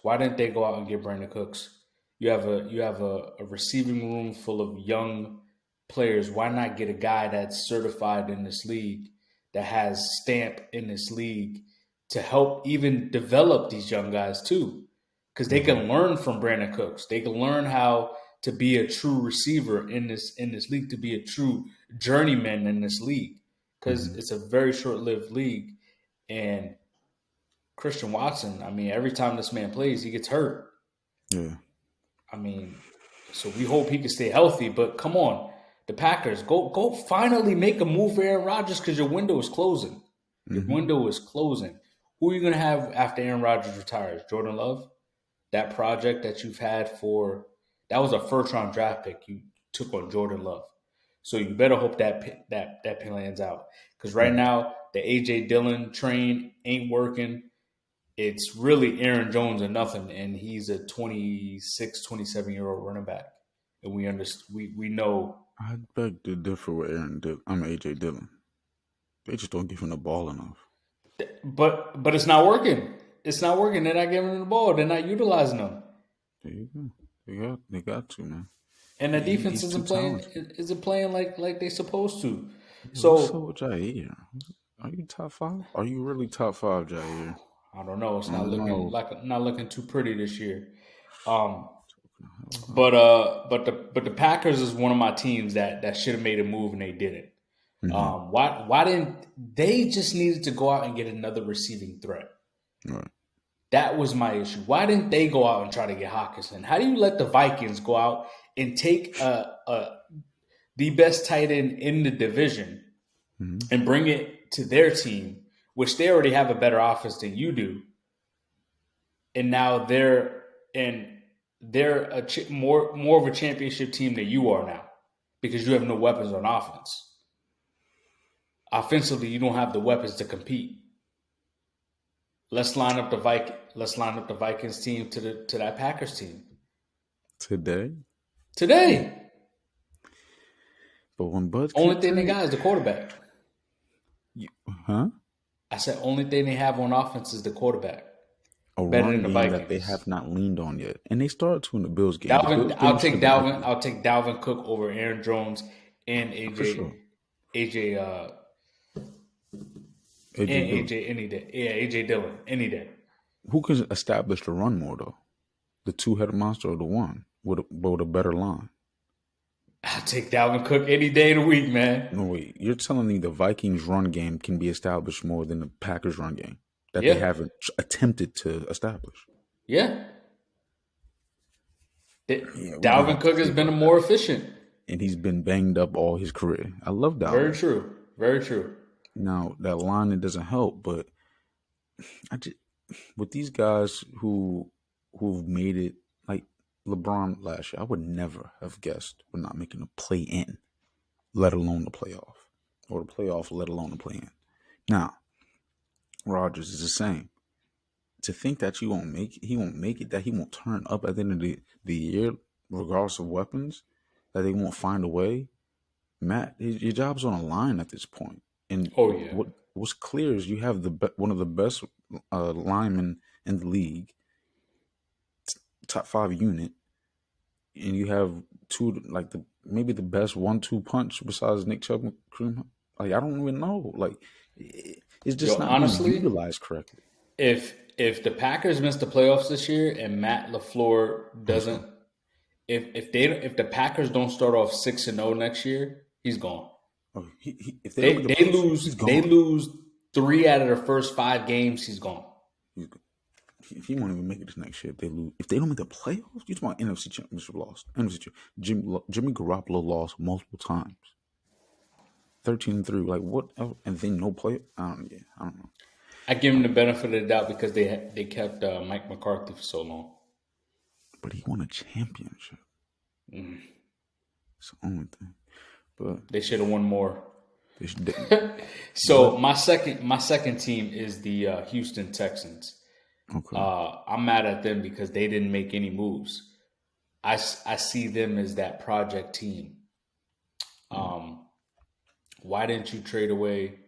why didn't they go out and get Brandon Cooks? You have a receiving room full of young players. Why not get a guy that's certified in this league, that has stamp in this league, to help even develop these young guys too? Because they can learn from Brandon Cooks. They can learn how to be a true receiver in this league, to be a true journeyman in this league. Because it's a very short-lived league. And Christian Watson, I mean, every time this man plays, he gets hurt. Yeah. I mean, so we hope he can stay healthy. But come on, the Packers, go finally make a move for Aaron Rodgers because your window is closing. Your window is closing. Who are you going to have after Aaron Rodgers retires? Jordan Love? That project that you've had that was a first-round draft pick you took on Jordan Love. So you better hope that lands out. Because right now, the A.J. Dillon train ain't working. It's really Aaron Jones or nothing, and he's a 26, 27-year-old running back. And we know. I beg to differ with A.J. Dillon. They just don't give him the ball enough. But it's not working. It's not working. They're not giving him the ball. They're not utilizing him. There you go. They got to, man. And the defense isn't playing like they're supposed to. So Jair, are you top 5? Are you really top 5, Jair? I don't know. It's not looking too pretty this year. But the Packers is one of my teams that should have made a move and they didn't. Why didn't they just needed to go out and get another receiving threat? Right. That was my issue. Why didn't they go out and try to get Hawkinson? How do you let the Vikings go out and take the best tight end in the division and bring it to their team, which they already have a better offense than you do, and now they're more of a championship team than you are now because you have no weapons on offense. Offensively, you don't have the weapons to compete. Let's line up the Vikings team to that Packers team today. But when Bud only thing they got is the quarterback. I said only thing they have on offense is the quarterback. Better than the Vikings that they have not leaned on yet, and they started to in the Bills game. I'll take Dalvin Cook over Aaron Jones and AJ any day. Yeah, AJ Dillon any day. Who can establish the run more though? The two-headed monster or the one with a better line? I'll take Dalvin Cook any day of the week, man. No, wait. You're telling me the Vikings run game can be established more than the Packers run game that they haven't attempted to establish? Yeah. Dalvin Cook has been more efficient. And he's been banged up all his career. I love Dalvin. Very true. Very true. Now, that line, it doesn't help, but with these guys who've made it, like LeBron last year, I would never have guessed we're not making a play-in, let alone the playoff, or the playoff, let alone the play-in. Now, Rodgers is the same. To think that he won't make it, that he won't turn up at the end of the year, regardless of weapons, that they won't find a way, Matt, your job's on the line at this point. And what's clear is you have one of the best linemen in the league top 5 unit, and you have two like maybe the best 1-2 punch besides Nick Chubb and Kareem. Like I don't even know. Like it's just Yo, not being honestly, utilized correctly. if the Packers miss the playoffs this year and Matt LaFleur He's doesn't, gone. if the Packers don't start off 6-0 next year, he's gone. Oh, if they don't make the playoffs, he's They gone. lose 3 out of the first 5 games. He's gone. He won't even make it this next year if they lose. If they don't make the playoffs, you talking about NFC Championship lost. NFC Jimmy Garoppolo lost multiple times. 13-3, like what? And then no play. I don't know. I give him the benefit of the doubt because they kept Mike McCarthy for so long. But he won a championship. It's the only thing. But They should have won more. they should. So my second team is the Houston Texans. Okay. I'm mad at them because they didn't make any moves. I see them as that project team. Why didn't you trade away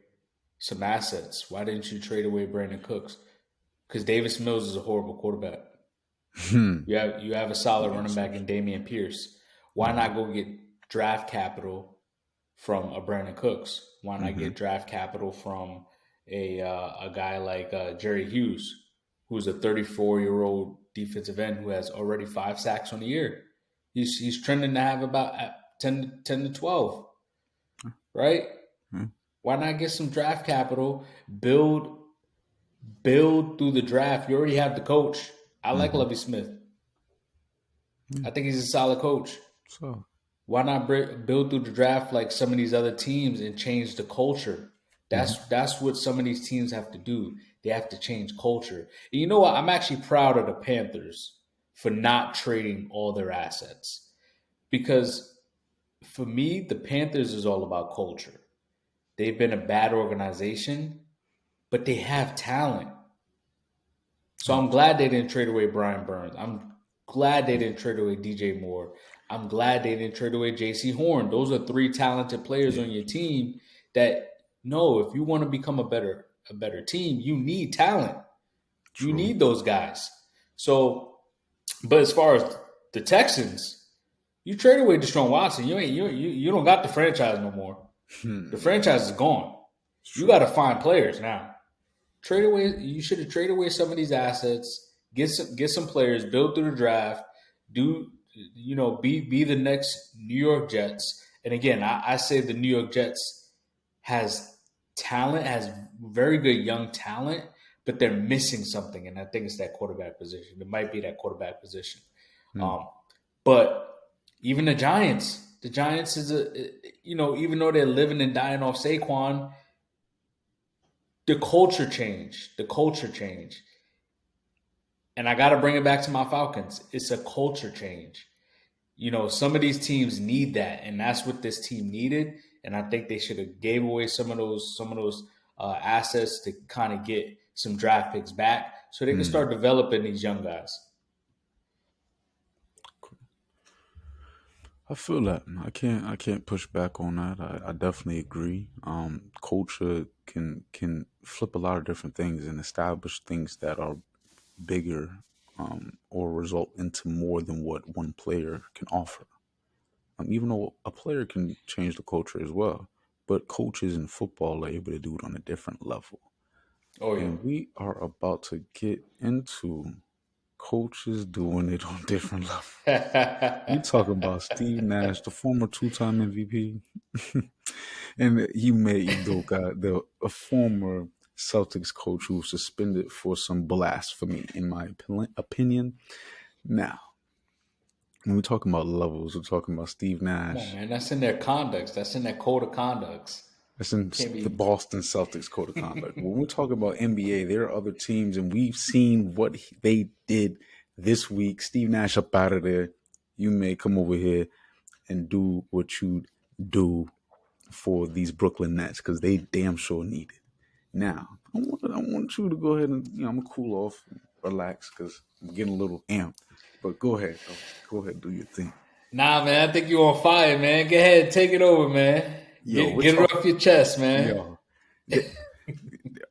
some assets? Why didn't you trade away Brandon Cooks? Because Davis Mills is a horrible quarterback. You have a solid running back in Damian Pierce. Why not go get draft capital from a Brandon Cooks? Why not get draft capital from a guy like Jerry Hughes, who's a 34-year-old defensive end who has already 5 sacks on the year? He's trending to have about 10 to 12. Right? Why not get some draft capital, build through the draft? You already have the coach. I like Lovie Smith. I think he's a solid coach. So Why not build through the draft like some of these other teams and change the culture? That's what some of these teams have to do. They have to change culture. And you know what? I'm actually proud of the Panthers for not trading all their assets. Because for me, the Panthers is all about culture. They've been a bad organization, but they have talent. So I'm glad they didn't trade away Brian Burns. I'm glad they didn't trade away DJ Moore. I'm glad they didn't trade away JC Horn. Those are 3 talented players on your team that no, if you want to become a better team, you need talent. You need those guys. So, but as far as the Texans, you trade away Deshaun Watson. You don't got the franchise no more. The franchise is gone. You got to find players now. Trade away. You should have traded away some of these assets. Get some players. Build through the draft. Be the next New York Jets. And again, I say the New York Jets has talent, has very good young talent, but they're missing something, and I think it's that quarterback position. It might be that quarterback position. But even the Giants is even though they're living and dying off Saquon, the culture changed. And I got to bring it back to my Falcons. It's a culture change. Some of these teams need that, and that's what this team needed. And I think they should have gave away some of those assets to kind of get some draft picks back, so they can start developing these young guys. I feel that. I can't push back on that. I definitely agree. Culture can flip a lot of different things and establish things that are bigger, or result into more than what one player can offer. Even though a player can change the culture as well, but coaches in football are able to do it on a different level. Oh yeah. And we are about to get into coaches doing it on different levels. We talking about Steve Nash, the former 2-time MVP, and a former Celtics coach who was suspended for some blasphemy, in my opinion. Now, when we're talking about levels, we're talking about Steve Nash. Come on, man, that's in their conducts. That's in their code of conducts. That's in the Boston Celtics code of conduct. When we're talking about NBA, there are other teams, and we've seen what they did this week. Steve Nash up out of there. You may come over here and do what you do for these Brooklyn Nets, because they damn sure need it. Now, I want you to go ahead and, I'm going to cool off and relax because I'm getting a little amped. But go ahead. Go ahead, do your thing. Nah, man, I think you're on fire, man. Go ahead, take it over, man. Get it off your chest, man.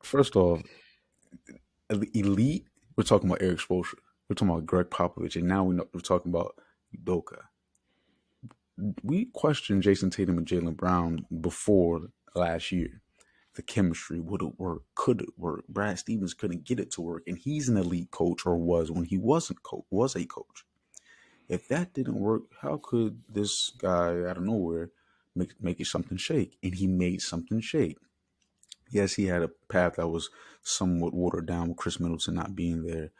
First off, elite, we're talking about Eric Spoelstra. We're talking about Greg Popovich, and now we're talking about Udoka. We questioned Jason Tatum and Jaylen Brown before last year. The chemistry, would it work? Could it work? Brad Stevens couldn't get it to work, and he's an elite coach, or was when he was a coach. If that didn't work, how could this guy out of nowhere make it something shake? And he made something shake. Yes, he had a path that was somewhat watered down with Chris Middleton not being there,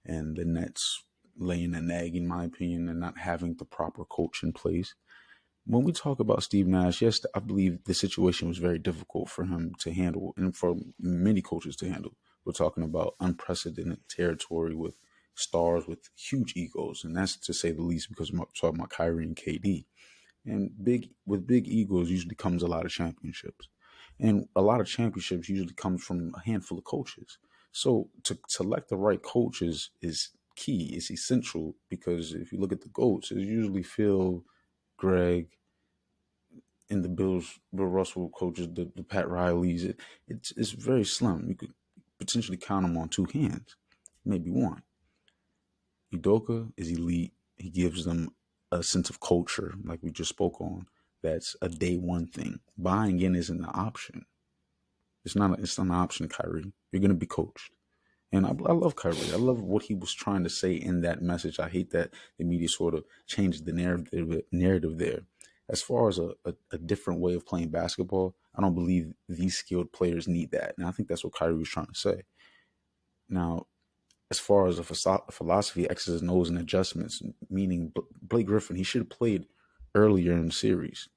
and the Nets laying an egg, in my opinion, and not having the proper coach in place. When we talk about Steve Nash, yes, I believe the situation was very difficult for him to handle and for many coaches to handle. We're talking about unprecedented territory with stars with huge egos, and that's to say the least because we're talking about Kyrie and KD. And big egos usually comes a lot of championships. And a lot of championships usually comes from a handful of coaches. So to select the right coaches is key, it's essential, because if you look at the GOATs, it's usually Phil, Greg, and the Bill Russell coaches, the Pat Rileys. It's very slim. You could potentially count them on two hands, maybe one. Udoka is elite. He gives them a sense of culture, like we just spoke on. That's a day one thing. Buying in isn't an option. It's not an option, Kyrie. You're going to be coached. And I love Kyrie. I love what he was trying to say in that message. I hate that the media sort of changed the narrative there. As far as a different way of playing basketball, I don't believe these skilled players need that. And I think that's what Kyrie was trying to say. Now, as far as a philosophy, X's and O's and adjustments, meaning Blake Griffin, he should have played earlier in the series.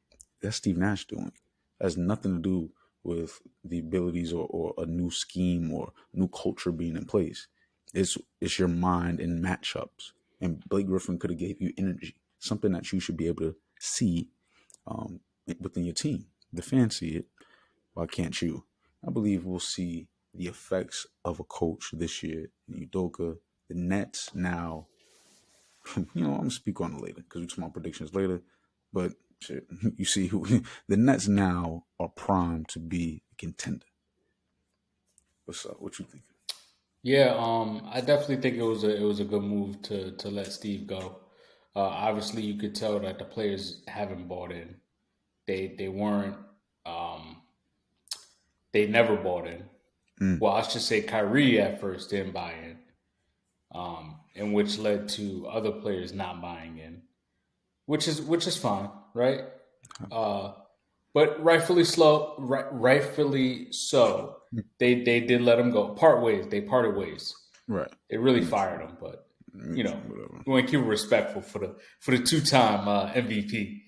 That's Steve Nash doing. It has nothing to do with the abilities or a new scheme or new culture being in place. It's your mind and matchups. And Blake Griffin could have gave you energy, something that you should be able to see within your team. The fans see it. Why can't you? I believe we'll see the effects of a coach this year in Udoka. The Nets now, I'm going to speak on it later because we'll talk about predictions later. But shit, you see, the Nets now are primed to be a contender. What's up? What you think? Yeah, I definitely think it was a good move to let Steve go. Obviously, you could tell that the players haven't bought in. They weren't. They never bought in. Well, I should say Kyrie at first didn't buy in, and which led to other players not buying in, which is fine, right? But rightfully so. They did let him go. They parted ways. Right. They really fired him, but you want to keep it respectful for the 2-time MVP.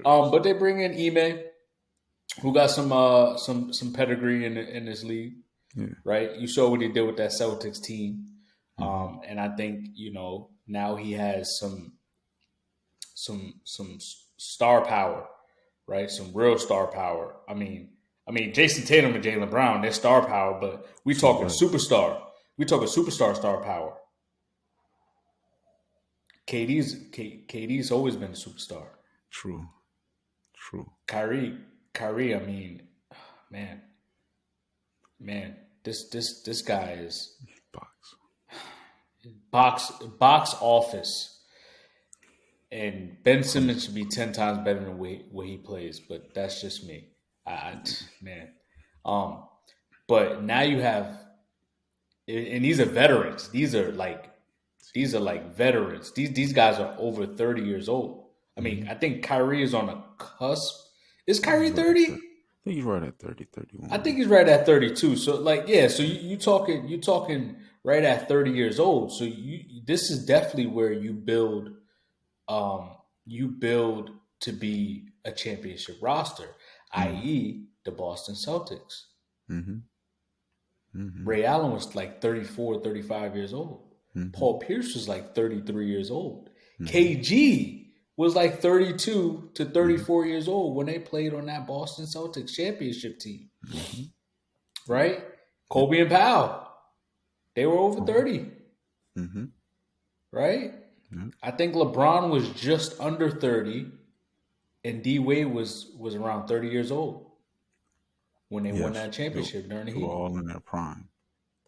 But they bring in Ime, who got some pedigree in this league, right? You saw what he did with that Celtics team, and I think now he has some star power, right? Some real star power. I mean, Jason Tatum and Jaylen Brown, they're star power, but we talking superstar. We talking superstar star power. KD's always been a superstar. True. Kyrie. I mean, man, this guy is box office, and Ben Simmons should be 10 times better than what he plays, but that's just me. But now you have, and these are veterans. These are like veterans. These guys are over 30 years old. I mean, I think Kyrie is on a cusp. Is Kyrie 30? I think he's right at 30, 31. I think he's right at 32. So so you talking right at 30 years old. So this is definitely where you build to be a championship roster, i.e. the Boston Celtics. Ray Allen was like 34, 35 years old. Paul Pierce was like 33 years old. KG was like 32 to 34 years old when they played on that Boston Celtics championship team. Right? Kobe and Powell, they were over 30. Right? I think LeBron was just under 30, and D Wade was around 30 years old when they won that championship during the Heat. They were all in their prime.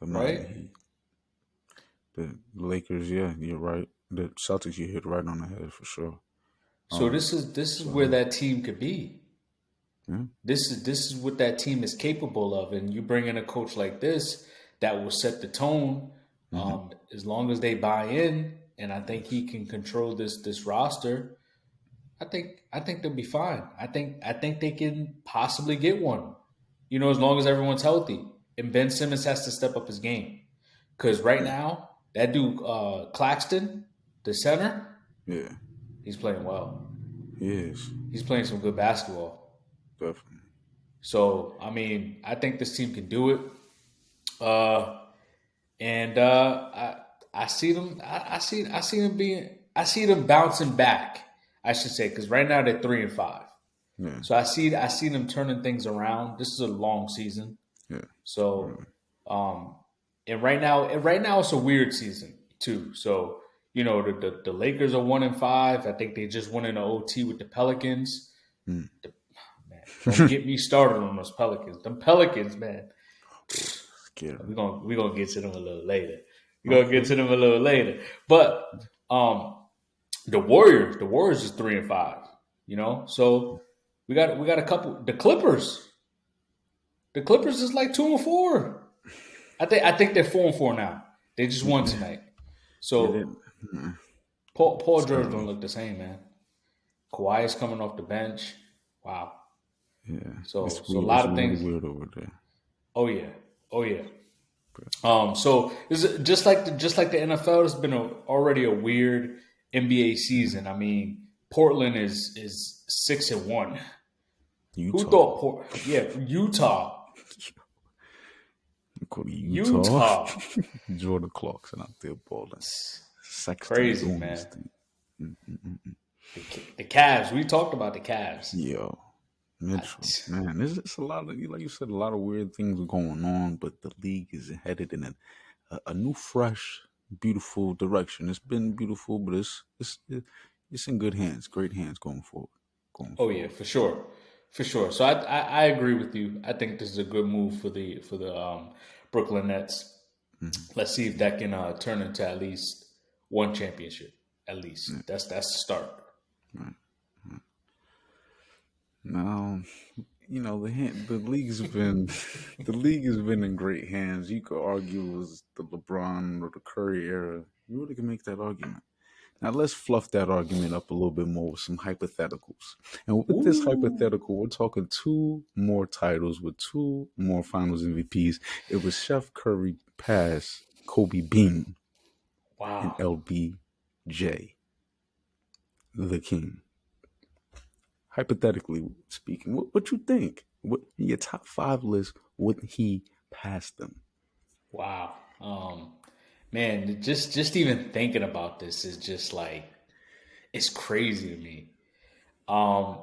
Right? The Lakers, yeah, you're right. The Celtics, you hit right on the head for sure. So this is where that team could be. Yeah. This is what that team is capable of, and you bring in a coach like this that will set the tone. As long as they buy in, and I think he can control this roster. I think they'll be fine. I think they can possibly get one. As long as everyone's healthy, and Ben Simmons has to step up his game because right now that dude Claxton, the center, Yeah, he's playing well. he is. He's playing some good basketball. Definitely. So I mean, I think this team can do it. And I see them. I see them being. I see them bouncing back. I should say because right now they're 3-5. Yeah. So I see them turning things around. This is a long season. Yeah. So, and right now it's a weird season too. So the Lakers are 1-5. I think they just won in an OT with the Pelicans. Man, don't get me started on those Pelicans. Them Pelicans, man. Scary. We're gonna get to them a little later. But the Warriors is 3-5. So we got a couple. The Clippers is like 2-4. I think they're 4-4 now. They just won tonight. So Paul George don't look the same, man. Kawhi is coming off the bench. Wow. Yeah. So It's a lot of things. weird over there. Oh yeah. So this is just like the NFL. It's been already a weird NBA season. I mean, Portland is 6-1. Utah. Who thought Utah? Utah. Jordan Clarkson out there balling. Sexton Crazy, doing man. his thing. The Cavs. We talked about the Cavs. Yo, Mitchell, man, it's a lot of, like you said, a lot of weird things going on, but the league is headed in a new, fresh, beautiful direction. It's been beautiful, but it's in good hands, great hands going forward. Oh yeah, for sure. So I agree with you. I think this is a good move for the Brooklyn Nets. Let's see if that can turn into at least one championship. At least that's the start. Right. Now, the league's been the league has been in great hands. You could argue it was the LeBron or the Curry era. You really can make that argument. Now let's fluff that argument up a little bit more with some hypotheticals. And with this hypothetical, we're talking 2 more titles with 2 more Finals MVPs. It was Chef Curry pass Kobe Bean and Wow. LBJ, the King. Hypothetically speaking, what you think? What in your top 5 list would he pass them? Wow. Man, just even thinking about this is just like it's crazy to me. I'm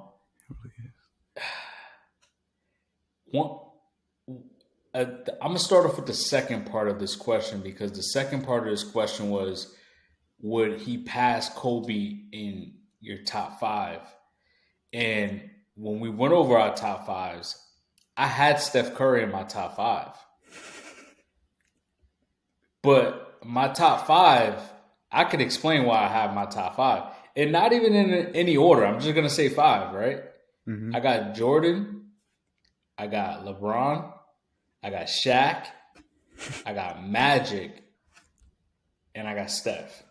gonna start off with the second part of this question because the second part of this question was, would he pass Kobe in your top 5? And when we went over our top 5s, I had Steph Curry in my top 5. But my top 5, I could explain why I have my top 5. And not even in any order. I'm just going to say 5, right? Mm-hmm. I got Jordan. I got LeBron. I got Shaq. I got Magic. And I got Steph.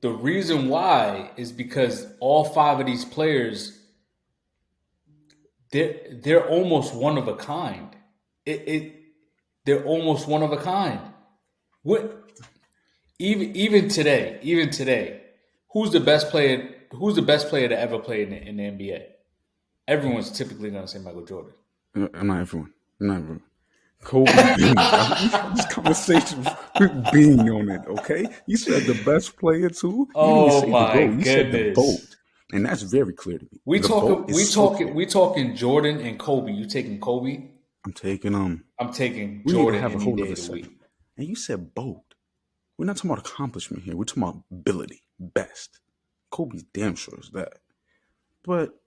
The reason why is because all 5 of these players, they're almost one of a kind. They're almost one of a kind. What? Even today, who's the best player? Who's the best player to ever play in the NBA? Everyone's typically going to say Michael Jordan. Not everyone. Kobe Bean. This conversation with Bean on it, okay? You said the best player too. You Oh didn't say my the GOAT. You said the goodness. GOAT. And that's very clear to me. We The GOAT is so clear. talking Jordan and Kobe. You taking Kobe? I'm taking I'm taking we need to Jordan have a any whole day other of the segment. week. And you said both. We're not talking about accomplishment here. We're talking about ability, best. Kobe's damn sure is that. But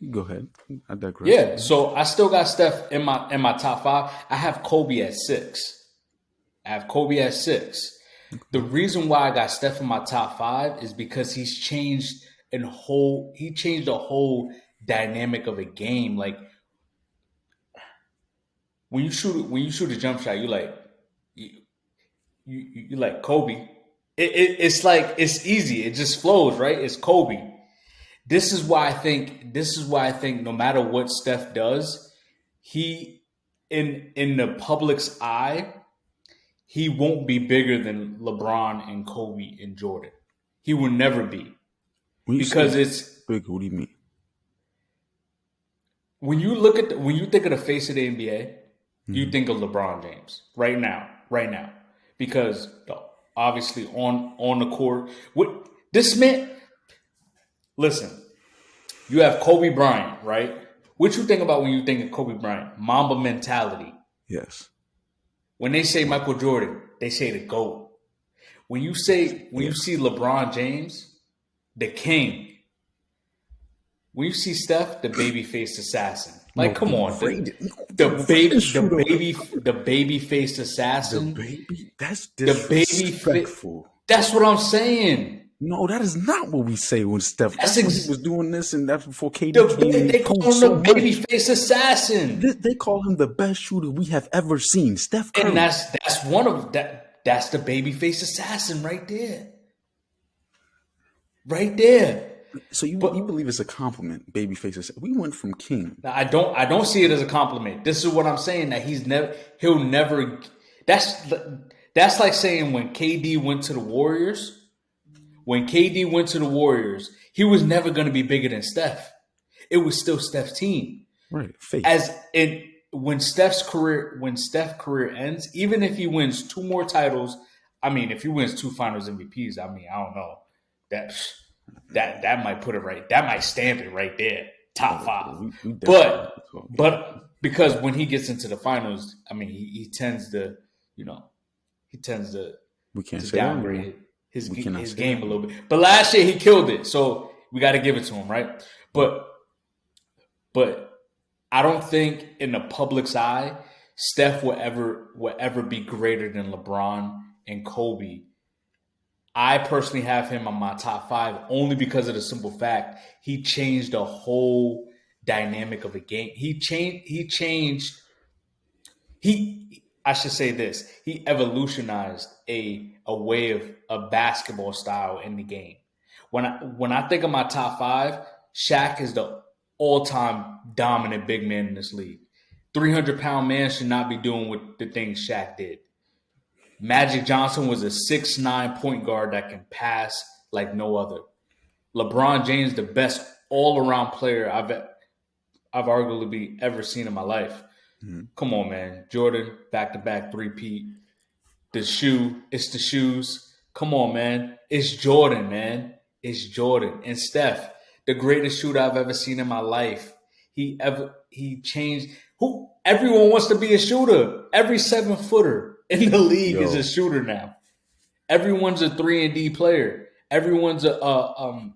go ahead. I digress. Yeah, so I still got Steph in my top 5. I have Kobe at 6. I have Kobe at 6. The reason why I got Steph in my top 5 is because he changed the whole dynamic of a game. Like when you shoot a jump shot, you, you like Kobe. It's like it's easy. It just flows, right? It's Kobe. This is why I think. This is why I think no matter what Steph does, he in the public's eye, he won't be bigger than LeBron and Kobe and Jordan. He will never be When you because say it's big, what do you mean? when you when you think of the face of the NBA, you think of LeBron James right now, because obviously on the court, what this man. Listen, you have Kobe Bryant, right? What you think about when you think of Kobe Bryant? Mamba mentality. Yes. When they say Michael Jordan, they say the GOAT. When you see LeBron James, the king. When you see Steph, the baby-faced assassin. Like, No, come the on, greatest- the baby-faced The assassin. baby? That's The baby disrespectful. That's what I'm saying. No, that is not what we say when Steph. That's when he was doing this, and that's before KD came in. They call him the baby-faced assassin. They call him the best shooter we have ever seen, Steph Curry. And that's one of that. That's the baby-faced assassin right there. Right there. So you believe it's a compliment, baby faces? We went from king. I don't see it as a compliment. This is what I'm saying, that he'll never. That's like saying when KD went to the Warriors. When KD went to the Warriors, he was never going to be bigger than Steph. It was still Steph's team. Right. Faith. When Steph career ends, even if he wins 2 more titles, I mean, if he wins 2 Finals MVPs, I mean, I don't know. That might put it right. That might stamp it right there, top 5. But because when he gets into the finals, I mean, he tends to We can't to say downgrade his say game a little bit. But last year he killed it, so we got to give it to him, right? But I don't think in the public's eye, Steph will ever be greater than LeBron and Kobe. I personally have him on my top 5 only because of the simple fact he changed the whole dynamic of the game. I should say this. He evolutionized a way of a basketball style in the game. When I think of my top 5, Shaq is the all-time dominant big man in this league. 300-pound man should not be doing what the things Shaq did. Magic Johnson was a 6'9" point guard that can pass like no other. LeBron James, the best all-around player I've arguably ever seen in my life. Mm-hmm. Come on, man. Jordan, back-to-back three-peat. It's the shoes. Come on, man. It's Jordan, man. It's Jordan. And Steph, the greatest shooter I've ever seen in my life. He changed. Everyone wants to be a shooter. Every 7-footer in the league is a shooter now. Everyone's a 3-and-D player. Everyone's a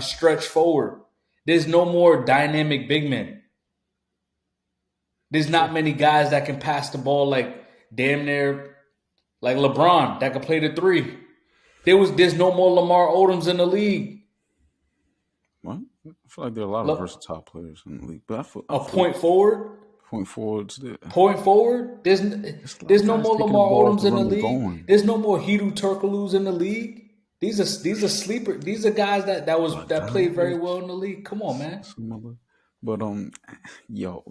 stretch forward. There's no more dynamic big men. There's not many guys that can pass the ball like damn near like LeBron that can play the 3. There's no more Lamar Odoms in the league. What? I feel like there are a lot of versatile players in the league. But I feel point forward. Point forwards. Point forward. There's no more Lamar Odoms in the league. There's no more Hedo Turkoglu's in the league. These are sleeper. These are guys that played very well in the league. Come on, man. But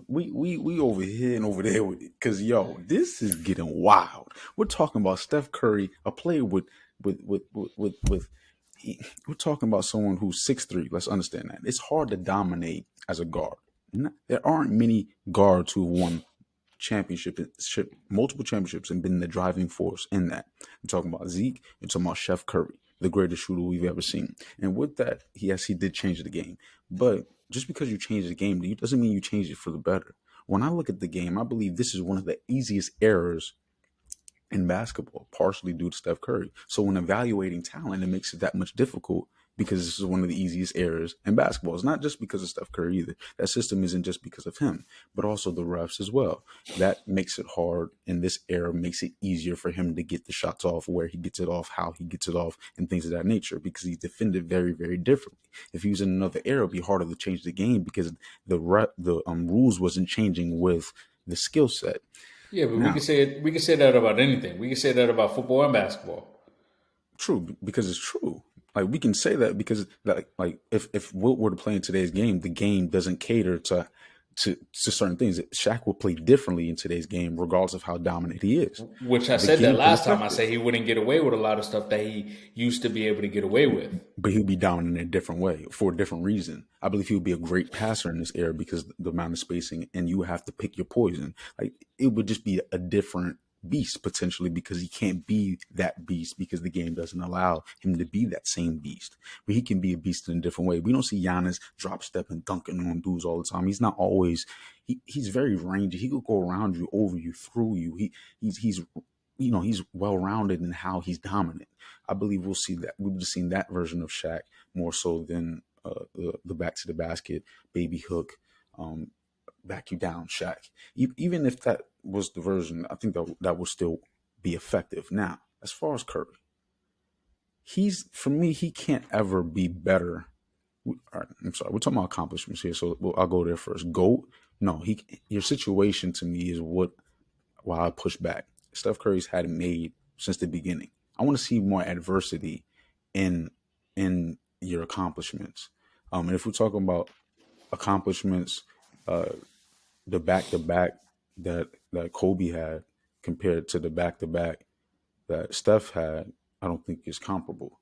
we over here and over there with it, because this is getting wild. We're talking about Steph Curry, a player with we're talking about someone who's 6'3". Let's understand that it's hard to dominate as a guard. There aren't many guards who have won multiple championships and been the driving force in that. I'm talking about Zeke. I'm talking about Steph Curry, the greatest shooter we've ever seen. And with that, he did change the game. But just because you change the game doesn't mean you change it for the better. When I look at the game, I believe this is one of the easiest errors in basketball, partially due to Steph Curry. So when evaluating talent, it makes it that much difficult because this is one of the easiest eras in basketball. It's not just because of Steph Curry either. That system isn't just because of him, but also the refs as well. That makes it hard, and this era makes it easier for him to get the shots off, where he gets it off, how he gets it off, and things of that nature, because he's defended very, very differently. If he was in another era, it'd be harder to change the game because the rules wasn't changing with the skill set. Yeah, but we Now, can say it. We can say that about anything. We can say that about football and basketball. true, because it's true. Like we can say that because like if Wilt were to play in today's game, the game doesn't cater to certain things. Shaq will play differently in today's game, regardless of how dominant he is. Which I The said that game can last time. I affect it, said he wouldn't get away with a lot of stuff that he used to be able to get away with. but he'll be dominant in a different way for a different reason. I believe he'll be a great passer in this era because the amount of spacing, and you have to pick your poison. Like it would just be a different beast potentially because he can't be that beast because the game doesn't allow him to be that same beast. But he can be a beast in a different way. We don't see Giannis drop step and dunking on dudes all the time. He's not always. He's very rangy. He could go around you, over you, through you. He's he's well rounded in how he's dominant. I believe we'll see that. We've just seen that version of Shaq more so than the back to the basket, baby hook, back you down, Shaq. Even if that was the version, I think that will still be effective. Now, as far as Curry, for me, he can't ever be better. All right, I'm sorry, we're talking about accomplishments here, so I'll go there first. GOAT? No, your situation to me is why I push back. Steph Curry's had it made since the beginning. I want to see more adversity in your accomplishments. And if we're talking about accomplishments, the back to back that Kobe had compared to the back to back that Steph had, I don't think is comparable.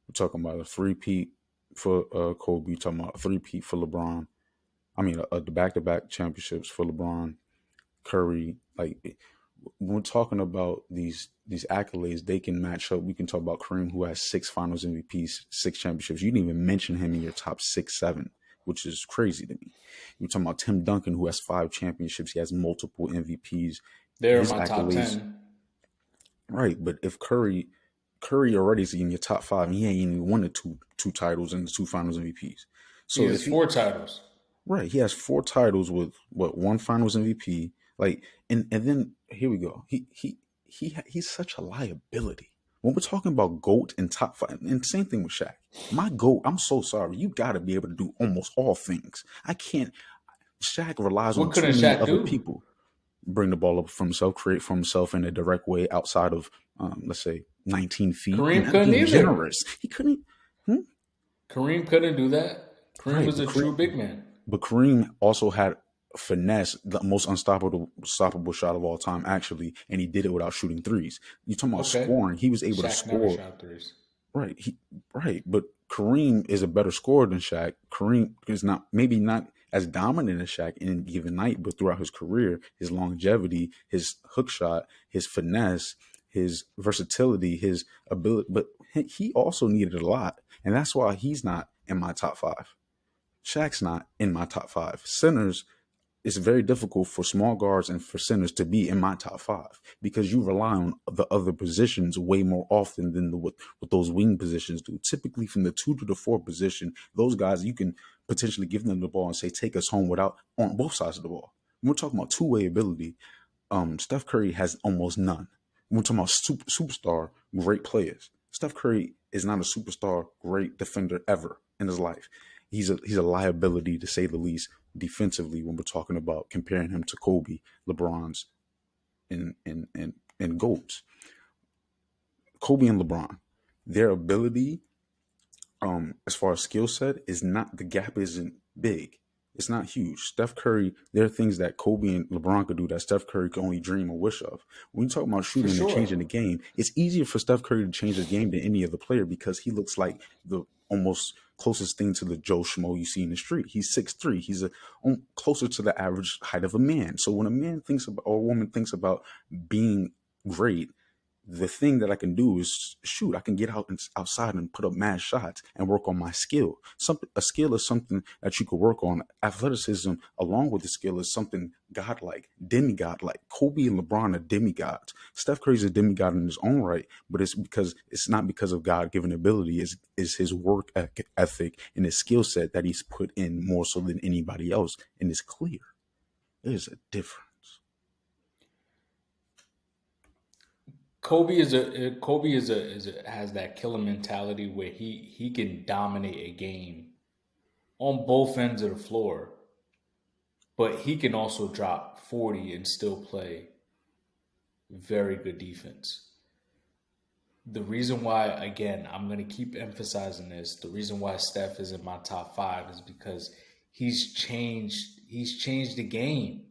We're talking about a three-peat for Kobe. We're talking about a three-peat for LeBron. I mean, the back-to-back championships for LeBron, Curry. Like when we're talking about these accolades, they can match up. We can talk about Kareem, who has 6 Finals MVPs, 6 championships. You didn't even mention him in your top 6, 7, which is crazy to me. You're talking about Tim Duncan, who has 5 championships. He has multiple MVPs. They're in His my top accolades, 10. right? But if Curry already is in your top 5, and he ain't even won the two titles and the 2 Finals MVPs. He So has if 4 titles. right, he has 4 titles with 1 Finals MVP. Like, and then here we go. He's such a liability. When we're talking about GOAT and top 5, and same thing with Shaq. My GOAT, I'm so sorry. You got to be able to do almost all things. I can't. Shaq relies on What too couldn't many Shaq other do? people. Bring the ball up for himself, create for himself in a direct way outside of, let's say, 19 feet. And Kareem I'm couldn't being either. generous. He couldn't. Hmm? Kareem couldn't do that. Kareem Right, was a true big man. but Kareem also had finesse, the most unstoppable shot of all time, actually, and he did it without shooting threes. You're talking about Okay. scoring. He was able to Shaq never score. shot threes. Right. Right. But Kareem is a better scorer than Shaq. Kareem is maybe not as dominant as Shaq in a given night, but throughout his career, his longevity, his hook shot, his finesse, his versatility, his ability. But he also needed a lot. And that's why he's not in my top 5. Shaq's not in my top 5. Centers, it's very difficult for small guards and for centers to be in my top 5 because you rely on the other positions way more often than what those wing positions do. Typically, from the 2 to the 4 position, those guys, you can potentially give them the ball and say, take us home without on both sides of the ball. When we're talking about two-way ability, Steph Curry has almost none. When we're talking about superstar, great players. Steph Curry is not a superstar, great defender ever in his life. He's a liability to say the least defensively when we're talking about comparing him to Kobe, LeBron's, and GOATs. Kobe and LeBron, their ability, as far as skill set, is not, the gap isn't big. It's not huge. Steph Curry, there are things that Kobe and LeBron could do that Steph Curry could only dream or wish of. When you talk about For shooting and sure. changing the game, it's easier for Steph Curry to change the game than any other player because he looks like the almost closest thing to the Joe Schmo you see in the street. He's 6'3". He's closer to the average height of a man. So when a man thinks about, or a woman thinks about being great, the thing that I can do is shoot. I can get outside and put up mad shots and work on my skill. A skill is something that you could work on. Athleticism, along with the skill, is something godlike, demigod-like. Kobe and LeBron are demigods. Steph Curry's a demigod in his own right, but it's not because of God-given ability. It's his work ethic and his skill set that he's put in more so than anybody else, and it's clear. There's a difference. Kobe has that killer mentality where he can dominate a game on both ends of the floor, but he can also drop 40 and still play very good defense. The reason why, again, I'm going to keep emphasizing this, the reason why Steph is in my top 5 is because he's changed the game.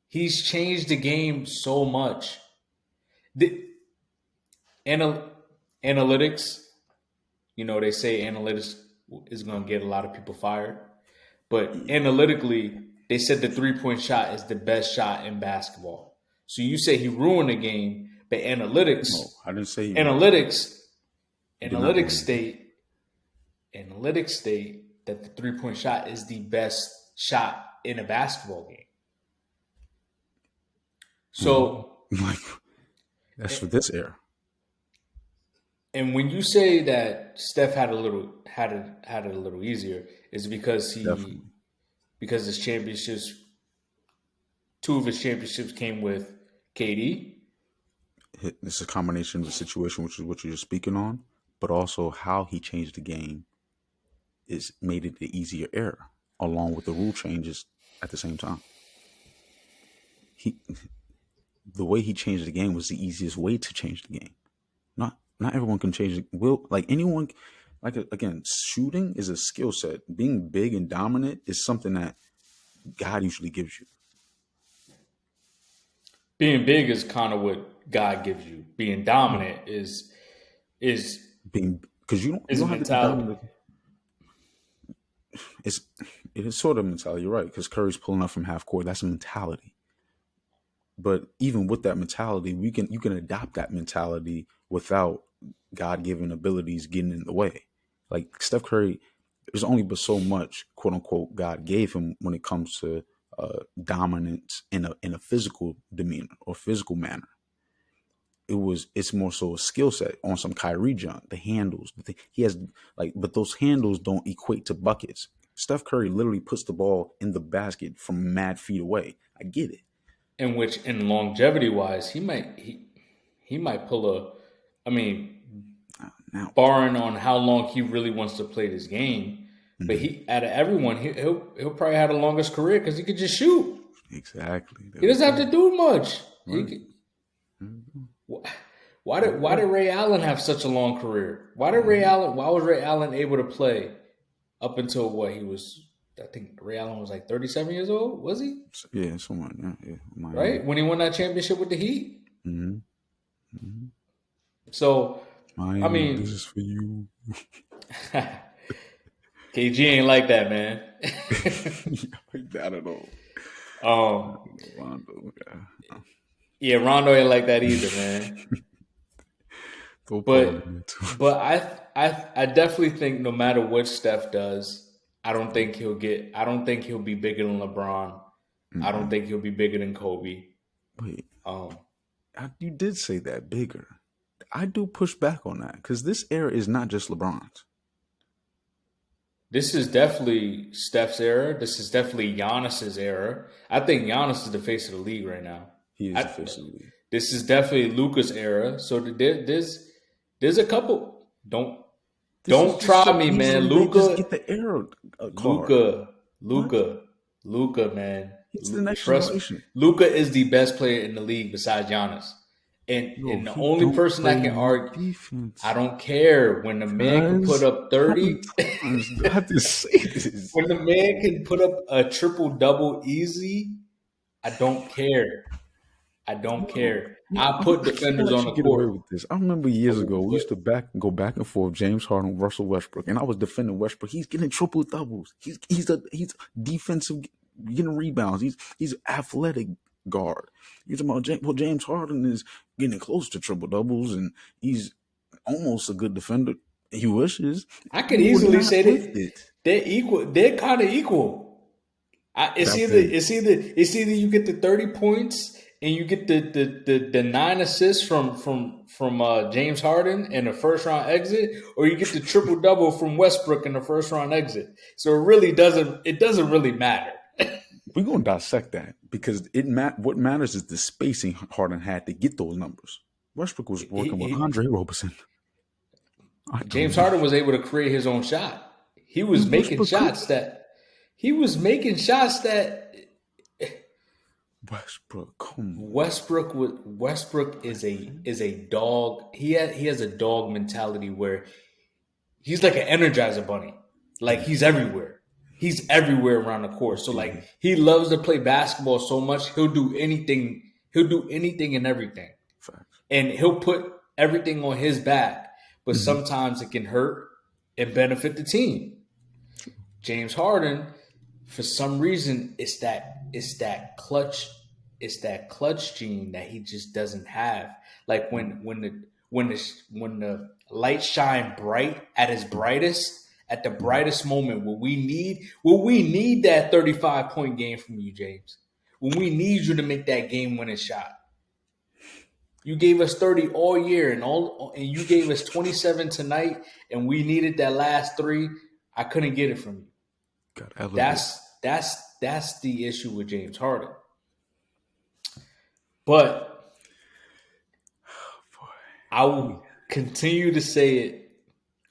He's changed the game so much. The analytics, they say analytics is going to get a lot of people fired. But analytically, they said the 3-point shot is the best shot in basketball. So you say he ruined the game, but analytics. No, I didn't say he analytics state that the 3-point shot is the best shot in a basketball game. So that's for this era. And when you say that Steph had it a little easier, is because because his championships, 2 of his championships came with KD. It's a combination of the situation, which is what you're speaking on, but also how he changed the game is made it the easier era, along with the rule changes at the same time. The way he changed the game was the easiest way to change the game. Not everyone can change it. Again, shooting is a skill set. Being big and dominant is something that God usually gives you. Being big is kind of what God gives you. Being dominant is being, because you don't have to be dominant. It is sort of mentality. You're right, because Curry's pulling up from half court. That's a mentality. But even with that mentality, you can adopt that mentality without God-given abilities getting in the way. Like Steph Curry, there's only but so much, quote unquote, God gave him when it comes to dominance in a physical demeanor or physical manner. It's more so a skill set on some Kyrie junk. The handles, he has but those handles don't equate to buckets. Steph Curry literally puts the ball in the basket from mad feet away. I get it. In which, in longevity wise, he might pull barring on how long he really wants to play this game. Mm-hmm. But out of everyone, he'll probably have the longest career because he could just shoot. Exactly. He doesn't have to do much. Right. Why did Ray Allen have such a long career? Why was Ray Allen able to play up until what he was? I think Ray Allen was like 37 years old. Was he? Yeah, somewhere. Yeah. Right when he won that championship with the Heat. Mm-hmm. Mm-hmm. So this is for you. KG ain't like that, man. Not at all. Rondo. Yeah, Rondo ain't like that either, man. But I definitely think no matter what Steph does, I don't think he'll be bigger than LeBron. Mm-hmm. I don't think he'll be bigger than Kobe. Wait. You did say that, bigger. I do push back on that because this era is not just LeBron's. This is definitely Steph's era. This is definitely Giannis's era. I think Giannis is the face of the league right now. He is the face of the league. This is definitely Luka's era. So there's a couple. Don't try me, man. Luka, get the era Luka, man. It's the next generation. Luka is the best player in the league besides Giannis. And the only person that can argue, defense. I don't care when the man can put up 30. I have to say this. When the man can put up a triple-double easy, I don't care. I put defenders on the court. With this. I remember years ago, we used to go back and forth, James Harden, Russell Westbrook, and I was defending Westbrook. He's getting triple-doubles. He's defensive, getting rebounds. He's athletic. guard. You're talking about James Harden is getting close to triple doubles, and he's almost a good defender. He wishes I could you would easily not say lift that it. they're equal. They're kind of equal. It's That's either it. it's either you get the 30 points and you get the 9 assists from James Harden and the first round exit, or you get the triple double from Westbrook in the first round exit. So it doesn't really matter. We're gonna dissect that because what matters is the spacing Harden had to get those numbers. Westbrook was He, working with he, Andre Roberson. I James don't. Harden was able to create his own shot. He was making Westbrook could. shots that he was making shots that Westbrook, come on. Westbrook is a dog. He has a dog mentality where he's like an energizer bunny. Like he's everywhere. He's everywhere around the court. So like he loves to play basketball so much, he'll do anything. He'll do anything and everything. Facts. And he'll put everything on his back. But sometimes it can hurt and benefit the team. James Harden, for some reason, it's that clutch gene that he just doesn't have. Like when the lights shine bright at his brightest, at the brightest moment, will we need that 35-point game from you, James? When we need you to make that game-winning shot. You gave us 30 all year, and you gave us 27 tonight, and we needed that last 3. I couldn't get it from you. Got elevated. That's the issue with James Harden. But I will continue to say it.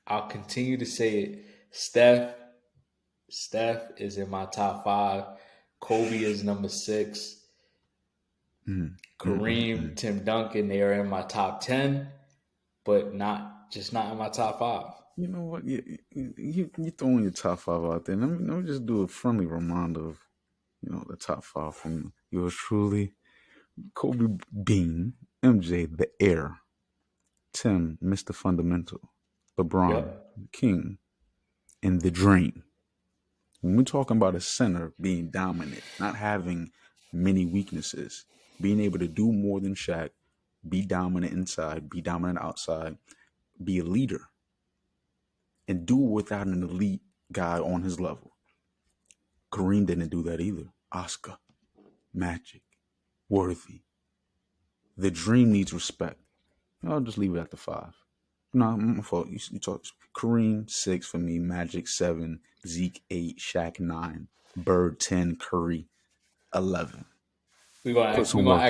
I'll continue to say it. Steph is in my top 5. Kobe is number 6. Kareem, Tim Duncan, they are in my top 10, but not in my top 5. You know what? You throwing your top 5 out there. Let me just do a friendly reminder of, the top 5 from yours truly. Kobe Bean, MJ, the Air, Tim, Mr. Fundamental, LeBron, King, and the Dream. When we're talking about a center being dominant, not having many weaknesses, being able to do more than Shaq, be dominant inside, be dominant outside, be a leader, and do it without an elite guy on his level. Kareem didn't do that either. Oscar, Magic, Worthy. The Dream needs respect. I'll just leave it at the 5. No, my fault. You talk Kareem 6 for me, Magic 7, Zeke 8, Shaq 9, Bird 10, Curry 11. We're gonna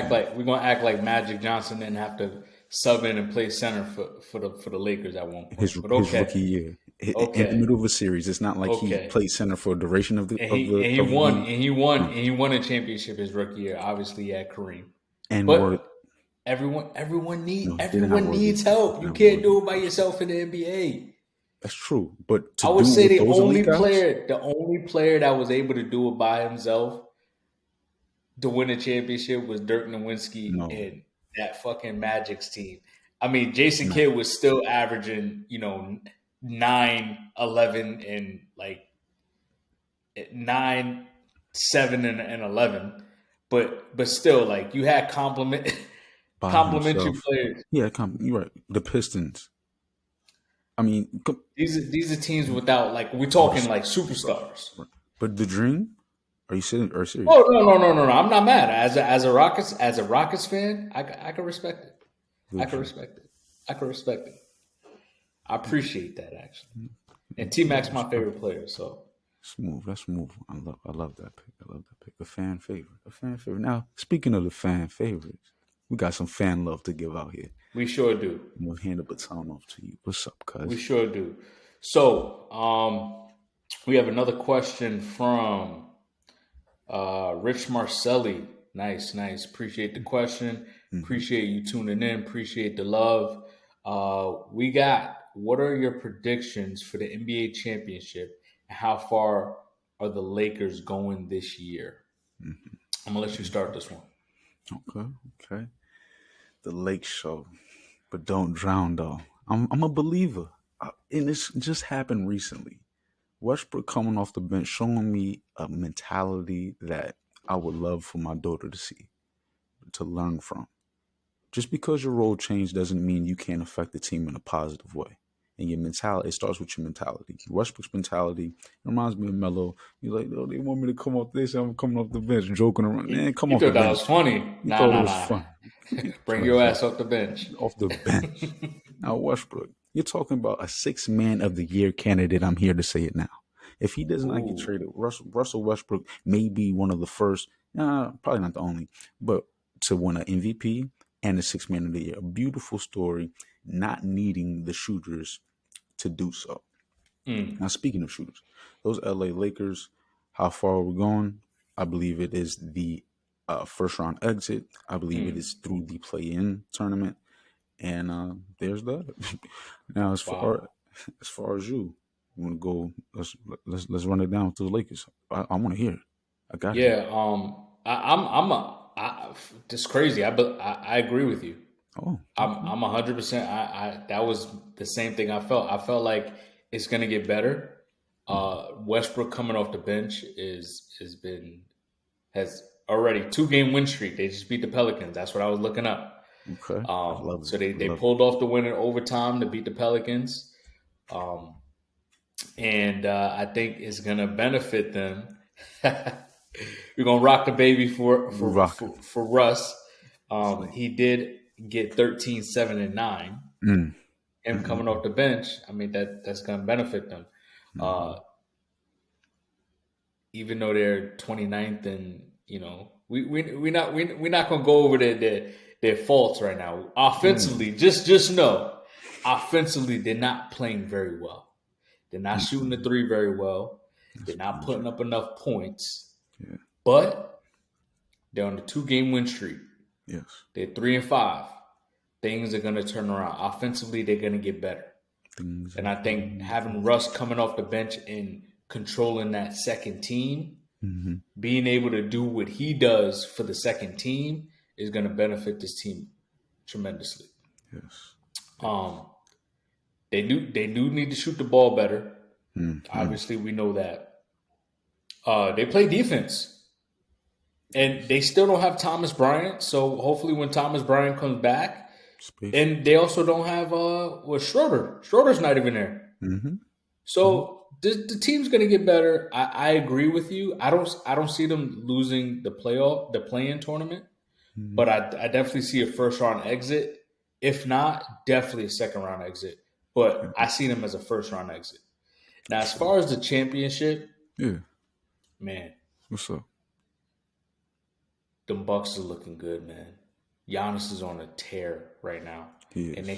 act like Magic Johnson didn't have to sub in and play center for the Lakers at one point. His rookie year, in the middle of a series. It's not like he played center for a duration of the. He won a championship his rookie year. Obviously, he had Kareem. And everyone needs help. You can't do it by yourself in the NBA. That's true, but I would say the only player that was able to do it by himself to win a championship was Dirk Nowitzki and that fucking Magic's team. I mean, Jason Kidd was still averaging, 9, 11, and like 9, 7, and 11, but still, like you had complementary players. Yeah, you're right. The Pistons. I mean, these are teams without we're talking like superstars. But the Dream. Are you serious? Oh no! I'm not mad. As a Rockets fan, I can respect it. I can respect it. I appreciate that actually. And T-Mac's my favorite player. So smooth. That's smooth. I love that pick. A fan favorite. Now, speaking of the fan favorites, we got some fan love to give out here. We sure do. We'll hand the baton off to you. What's up, cuz? We sure do. So, we have another question from Rich Marcelli. Nice. Appreciate the question. Appreciate you tuning in. Appreciate the love. What are your predictions for the NBA championship and how far are the Lakers going this year? I'm going to let you start this one. Okay. The Lake Show. But don't drown, though. I'm a believer. And this just happened recently. Westbrook coming off the bench, showing me a mentality that I would love for my daughter to see. to learn from. Just because your role changed doesn't mean you can't affect the team in a positive way. And your mentality, it starts with your mentality. Westbrook's mentality reminds me of Melo. He's like, oh, they want me to come off this, I'm coming off the bench, joking around. Man, come You off the thought that bench. was funny? He Nah, thought it nah, was nah. fun. Bring your ass off the bench. Off the bench. Now, Westbrook, you're talking about a 6th Man of the Year candidate. I'm here to say it now. If he does not get traded, Russell Westbrook may be one of the first, probably not the only, but to win an MVP and a 6th Man of the Year. A beautiful story, not needing the shooters to do so. Now, speaking of shooters, those LA Lakers, how far are we going? I believe it is the first round exit. I believe it is through the play-in tournament, and there's that. Now, as far as you want to go, let's run it down to the Lakers. I want to hear it. I got it. Yeah, it's crazy. I agree with you. Oh, I'm 100%. That was the same thing I felt. I felt like it's gonna get better. Westbrook coming off the bench has already 2-game win streak. They just beat the Pelicans. That's what I was looking up. okay. I love it. So they pulled off the win in overtime to beat the Pelicans, and I think it's gonna benefit them. We're gonna rock the baby for Russ. He did get 13, 7, and 9. Him coming off the bench, I mean that's gonna benefit them. Even though they're 29th, and we're not gonna go over their faults right now. Offensively, just know, offensively they're not playing very well. They're not shooting the three very well. They're not putting up enough points. Yeah. But they're on the 2-game win streak. Yes. They're 3-5. Things are going to turn around. Offensively, they're going to get better. And I think having Russ coming off the bench and controlling that second team, being able to do what he does for the second team is going to benefit this team tremendously. Yes. They do need to shoot the ball better. Obviously, we know that. They play defense, and they still don't have Thomas Bryant. So hopefully, when Thomas Bryant comes back, and they also don't have Schroeder. Schroeder's not even there. So the team's going to get better. I agree with you. I don't see them losing the play-in tournament, but I definitely see a first round exit. If not, definitely a second round exit. But I see them as a first round exit. Now, as far as the championship, man, what's up? Them Bucks are looking good, man. Giannis is on a tear right now, and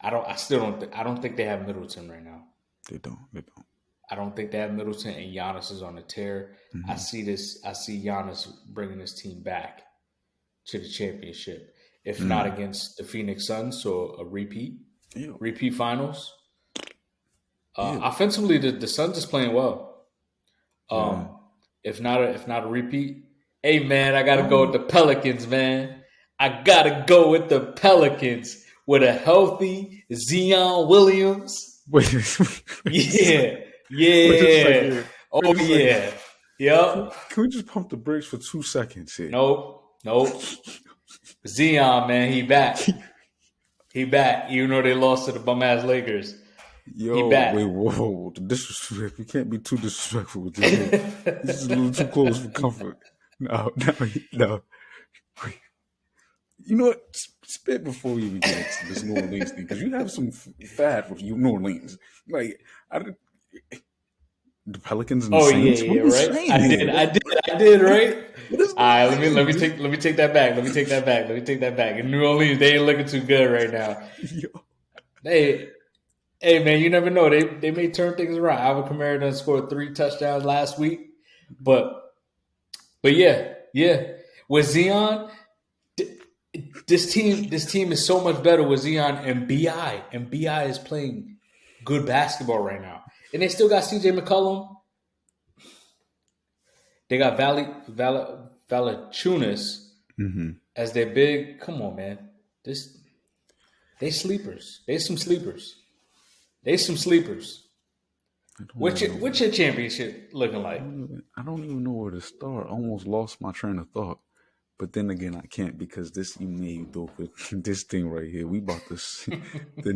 I don't think they have Middleton right now. They don't. I don't think they have Middleton, and Giannis is on a tear. I see Giannis bringing this team back to the championship, if not against the Phoenix Suns, so a repeat finals. Offensively, the Suns is playing well. If not a repeat, hey man, I gotta go with the Pelicans, man. I gotta go with the Pelicans with a healthy Zion Williams. Yeah. Oh yeah. Yep. Can we just pump the brakes for 2 seconds here? Nope. Zion, man, he back. Even though they lost to the bum ass Lakers. Yo, wait, whoa. The disrespect. You can't be too disrespectful with this. This is a little too close for comfort. No. Wait. You know what? Spit before we even get into this New Orleans thing, because you have some fad with you New Orleans. Like, the Pelicans and the Saints. Yeah, right. I did, right. All right, let me take that back. Let me take that back. In New Orleans, they ain't looking too good right now. Hey man, you never know. They may turn things around. Alvin Kamara done scored 3 touchdowns last week, but yeah. With Zion, this team is so much better with Zion and Bi, and Bi is playing good basketball right now. And they still got CJ McCollum. They got Valanciunas as their big. Come on, man. They sleepers. They some sleepers. What's your championship looking like? I don't even know where to start. I almost lost my train of thought. But then again, I can't because this you made though. This thing right here, we about to the